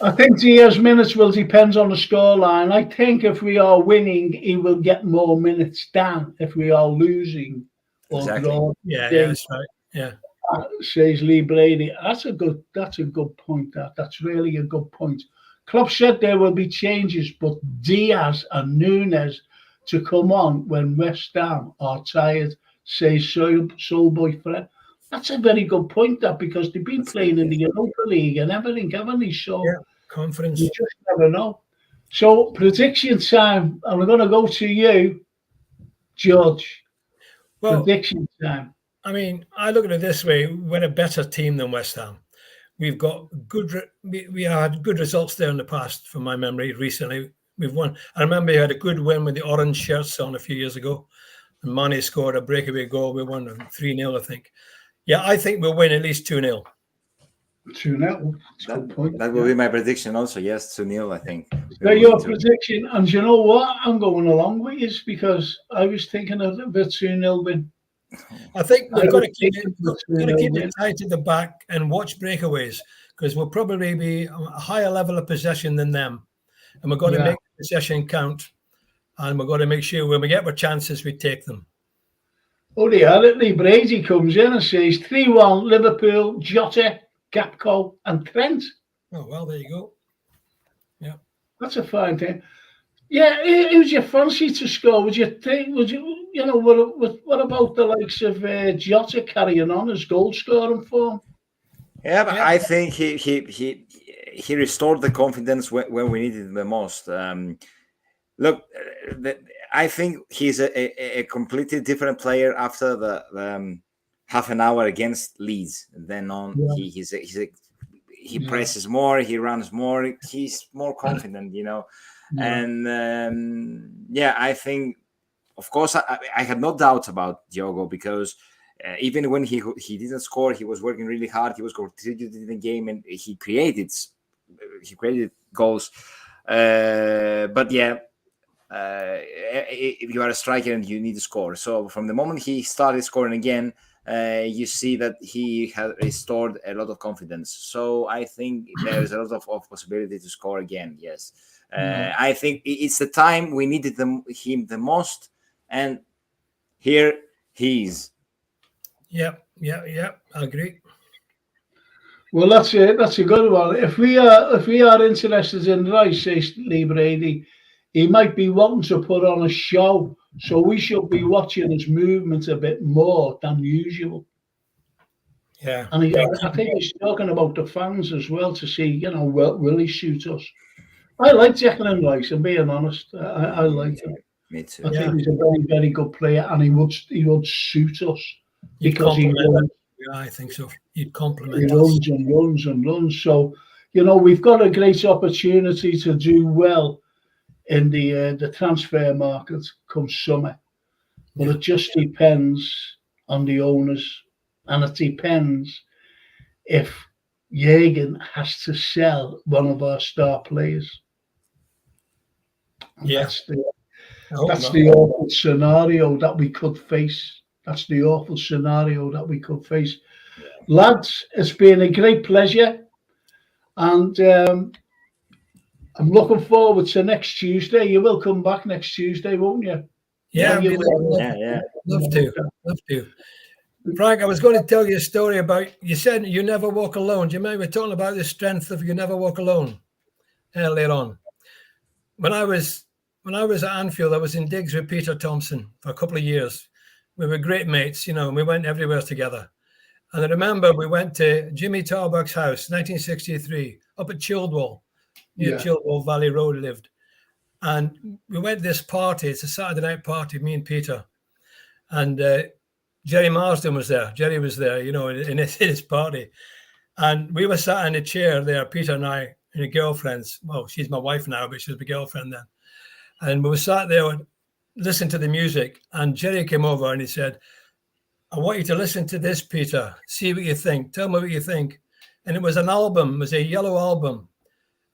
I think Diaz's minutes will depend on the scoreline. I think if we are winning, he will get more minutes down. If we are losing or drawing, yeah, that's right. Yeah, says Lee Brady. That's a good point. That's really a good point. Klopp said there will be changes, but Diaz and Nunes to come on when West Ham are tired. Says Soulboy Fred. That's a very good point, because they've been playing in the Europa League and everything, haven't they? So conference. You just never know. So prediction time, and we're going to go to you, George. Well, prediction time. I mean, I look at it this way: we're a better team than West Ham. We've got we had good results there in the past, from my memory. Recently, we've won. I remember you had a good win with the orange shirts on a few years ago, and Mane scored a breakaway goal. We won 3-0, I think. Yeah, I think we'll win at least 2-0. 2-0. That will be my prediction also. Yes, 2-0, I think. Your prediction, and you know what? I'm going along with you, because I was thinking of a 2-0 win. I think we've got to keep it tight at the back and watch breakaways, because we'll probably be a higher level of possession than them. And we're going to make possession count. And we're going to make sure when we get our chances, we take them. Oh, Lee Brady comes in and says 3-1 Liverpool, Jota, Gakpo, and Trent. Oh, well, there you go. Yeah. That's a fine thing. Yeah, who's your fancy to score? What about the likes of Jota carrying on as goal scoring form? Yeah, but I think he restored the confidence when we needed it the most. Look, I think he's a completely different player after the half an hour against Leeds. Then on, he presses more, he runs more, he's more confident, And I think, of course, I had no doubt about Diogo, because even when he didn't score, he was working really hard. He was contributing in the game, and he created goals. But yeah. If you are a striker and you need to score, so from the moment he started scoring again, you see that he has restored a lot of confidence. So I think there's a lot of possibility to score again. Yes, I think it's the time we needed him the most, and here he is. Yeah, I agree. Well, that's it. That's a good one. If we are interested in Rice, says Lee Brady, he might be wanting to put on a show, so we should be watching his movement a bit more than usual. Yeah, and I think he's talking about the fans as well, to see, will he suit us? I like Declan Rice, I'm being honest. I like him. Me too. I think he's a very, very good player, and he would suit us because he runs. Yeah, I think so. He'd compliment He us. runs and runs and runs. So, we've got a great opportunity to do well in the transfer market come summer. But it just depends on the owners, and it depends if Jürgen has to sell one of our star players. And that's the awful scenario that we could face. That's the awful scenario that we could face. Yeah. Lads, it's been a great pleasure. And I'm looking forward to next Tuesday. You will come back next Tuesday, won't you? Yeah, you will. Love to. Frank, I was going to tell you a story about, you said you never walk alone. Do you remember talking about the strength of you never walk alone earlier on? When I was at Anfield, I was in digs with Peter Thompson for a couple of years. We were great mates, and we went everywhere together. And I remember we went to Jimmy Tarbuck's house, 1963, up at Childwall, near Childwall Valley Road lived. And we went to this party. It's a Saturday night party, me and Peter. And Jerry Marsden was there. Jerry was there, in his party. And we were sat in a chair there, Peter and I, and a girlfriend's. Well, she's my wife now, but she was my girlfriend then. And we were sat there and listened to the music. And Jerry came over and he said, I want you to listen to this, Peter. See what you think. Tell me what you think. And it was an album. It was a yellow album.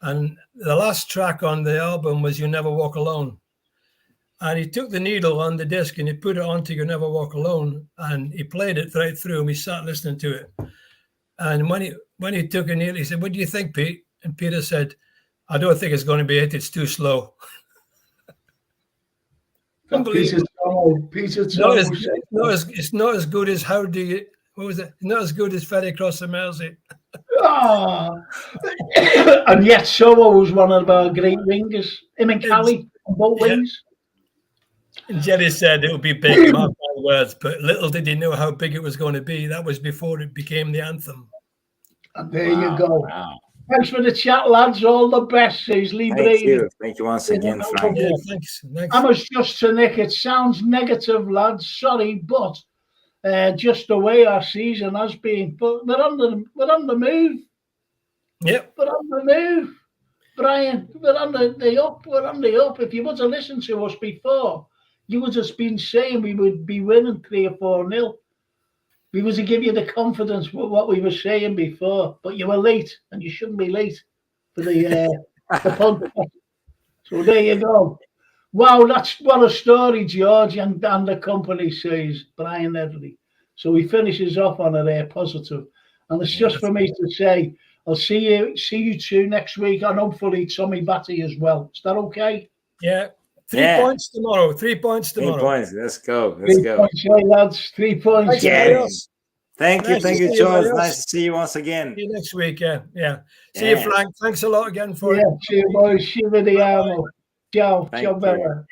And the last track on the album was You Never Walk Alone. And he took the needle on the disc and he put it onto You Never Walk Alone. And he played it right through and we sat listening to it. And when he took a needle, he said, what do you think, Pete? And Peter said, I don't think it's going to be it. It's too slow. Peter it's not as good as how do you, what was it? Not as good as Ferry Cross the Mersey. And yet Soho was one of our great wingers. Him and Callie on both wings. And Jerry said it would be big, mark my words, but little did he know how big it was going to be. That was before it became the anthem. And there you go. Wow. Thanks for the chat, lads. All the best. Thank you. Thank you once again, Frank. Yeah, thanks. I was just to Nick. It sounds negative, lads. Sorry, but just the way our season has been. But we're on the move. Yep. We're on the move. Brian, we're on the up. We're on the up. If you would have listened to us before, you would have been saying we would be winning 3 or 4-0. We was to give you the confidence with what we were saying before, but you were late, and you shouldn't be late for the podcast. So there you go. Wow, that's what a story, George, and the company says, Brian Edley. So he finishes off on a positive, and it's just for me to say, I'll see you two next week, and hopefully Tommy Batty as well. Is that okay? Yeah. 3 points tomorrow. 3 points tomorrow. 3 points. Let's go. 3 points, hey, lads. 3 points. Yes. Thank you, George. Nice to see you once again. See you next week. Yeah. See you, Frank. Thanks a lot again for it. See you, boys. See you with the armo. Ciao. Ciao, Bella.